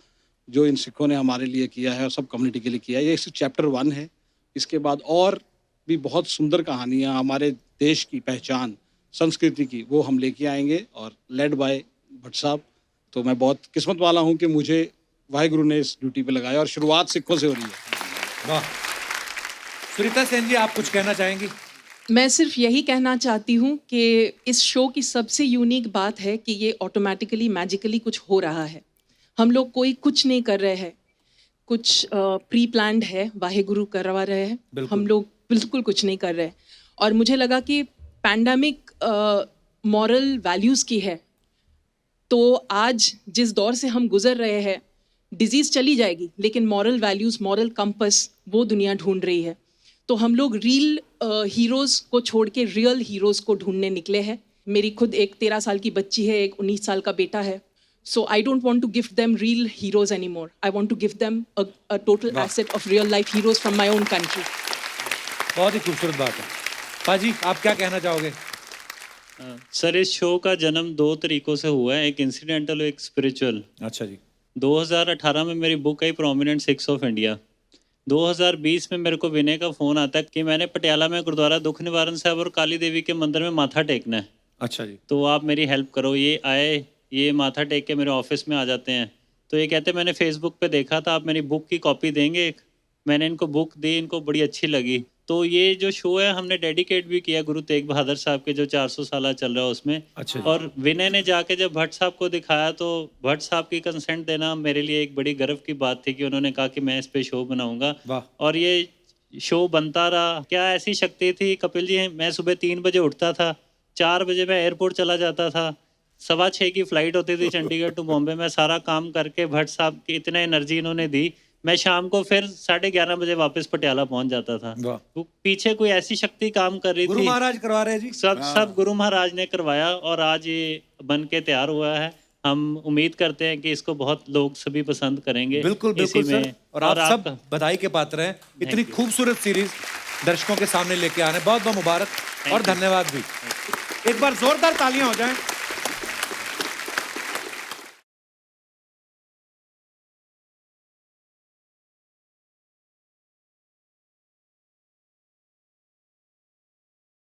[SPEAKER 15] जो इन सिखों ने हमारे लिए किया है और सब कम्युनिटी के लिए किया है। ये चैप्टर 1 है। इसके बाद और भी बहुत सुंदर कहानियाँ हमारे देश की पहचान, संस्कृति की, वो हम लेके आएंगे, और लेड बाय भट्ट साहब। तो मैं बहुत किस्मत वाला हूँ कि मुझे वाहिगुरु ने इस ड्यूटी पे लगाया, और शुरुआत सिखों से हो रही है।
[SPEAKER 2] वाह। सुनीता सेन जी, आप कुछ कहना चाहेंगी?
[SPEAKER 16] मैं सिर्फ यही कहना चाहती हूँ कि इस शो की सबसे यूनिक बात है कि ये ऑटोमेटिकली मैजिकली कुछ हो रहा है। हम लोग कोई कुछ नहीं कर रहे हैं, कुछ प्री प्लान्ड है, वाहेगुरु करवा रहे हैं, हम लोग बिल्कुल कुछ नहीं कर रहे। और मुझे लगा कि पैंडमिक मॉरल वैल्यूज़ की है, तो आज जिस दौर से हम गुजर रहे हैं, डिजीज़ चली जाएगी लेकिन मॉरल वैल्यूज़, मॉरल कंपस वो दुनिया ढूंढ रही है। तो हम लोग रियल हीरोज़ को छोड़ के रियल हीरोज़ को ढूंढने निकले हैं। मेरी खुद एक 13 साल की बच्ची है, एक 19 साल का बेटा है। So I don't want to give them real heroes anymore. I want to give them a total asset of real life heroes from my own country.
[SPEAKER 2] बहुत ही खूबसूरत बात है। पाजी, आप क्या कहना चाहोगे?
[SPEAKER 17] सर, इस शो का जन्म 2 तरीकों से हुआ है, एक इंसिडेंटल और एक स्पिरिचुअल।
[SPEAKER 2] अच्छा जी।
[SPEAKER 17] 2018 में मेरी book I prominent six of India. 2020 में मेरे को विनय का फ़ोन आता है कि मैंने पटियाला में गुरुद्वारा दुख निवारण साहब और काली देवी के मंदिर में माथा टेकना है।
[SPEAKER 2] अच्छा जी।
[SPEAKER 17] तो आप मेरी हेल्प करो। ये आए, ये माथा टेक के मेरे ऑफिस में आ जाते हैं। तो ये कहते मैंने फेसबुक पे देखा था, आप मेरी बुक की कॉपी देंगे? मैंने इनको बुक दी, इनको बड़ी अच्छी लगी। तो ये जो शो है हमने डेडिकेट भी किया गुरु तेग बहादुर साहब के जो 400 साल चल रहा है उसमें।
[SPEAKER 2] अच्छा।
[SPEAKER 17] और विनय ने जाके जब भट्ट साहब को दिखाया तो भट्ट साहब की कंसेंट देना मेरे लिए एक बड़ी गर्व की बात थी कि उन्होंने कहा कि मैं इस पे शो बनाऊंगा। और ये शो बनता रहा। क्या ऐसी शक्ति थी कपिल जी, मैं सुबह 3 बजे उठता था, 4 बजे मैं एयरपोर्ट चला जाता था, 6:15 की फ्लाइट होती थी चंडीगढ़ टू बॉम्बे। मैं सारा काम करके भट्ट साहब की इतने एनर्जी इन्होंने दी, मैं शाम को फिर 11:30 बजे वापस पटियाला पहुंच जाता था। वो पीछे कोई ऐसी शक्ति काम कर रही थी।
[SPEAKER 2] गुरु महाराज करवा रहे जी।
[SPEAKER 17] सब गुरु महाराज ने करवाया और आज ये बन के तैयार हुआ है। हम उम्मीद करते हैं कि इसको बहुत लोग सभी पसंद करेंगे।
[SPEAKER 2] बिल्कुल बिल्कुल सर। और आप सब बधाई के पात्र हैं। इतनी खूबसूरत सीरीज दर्शकों के सामने लेके आने बहुत बहुत मुबारक और धन्यवाद भी। एक बार जोरदार तालियां हो जाएं।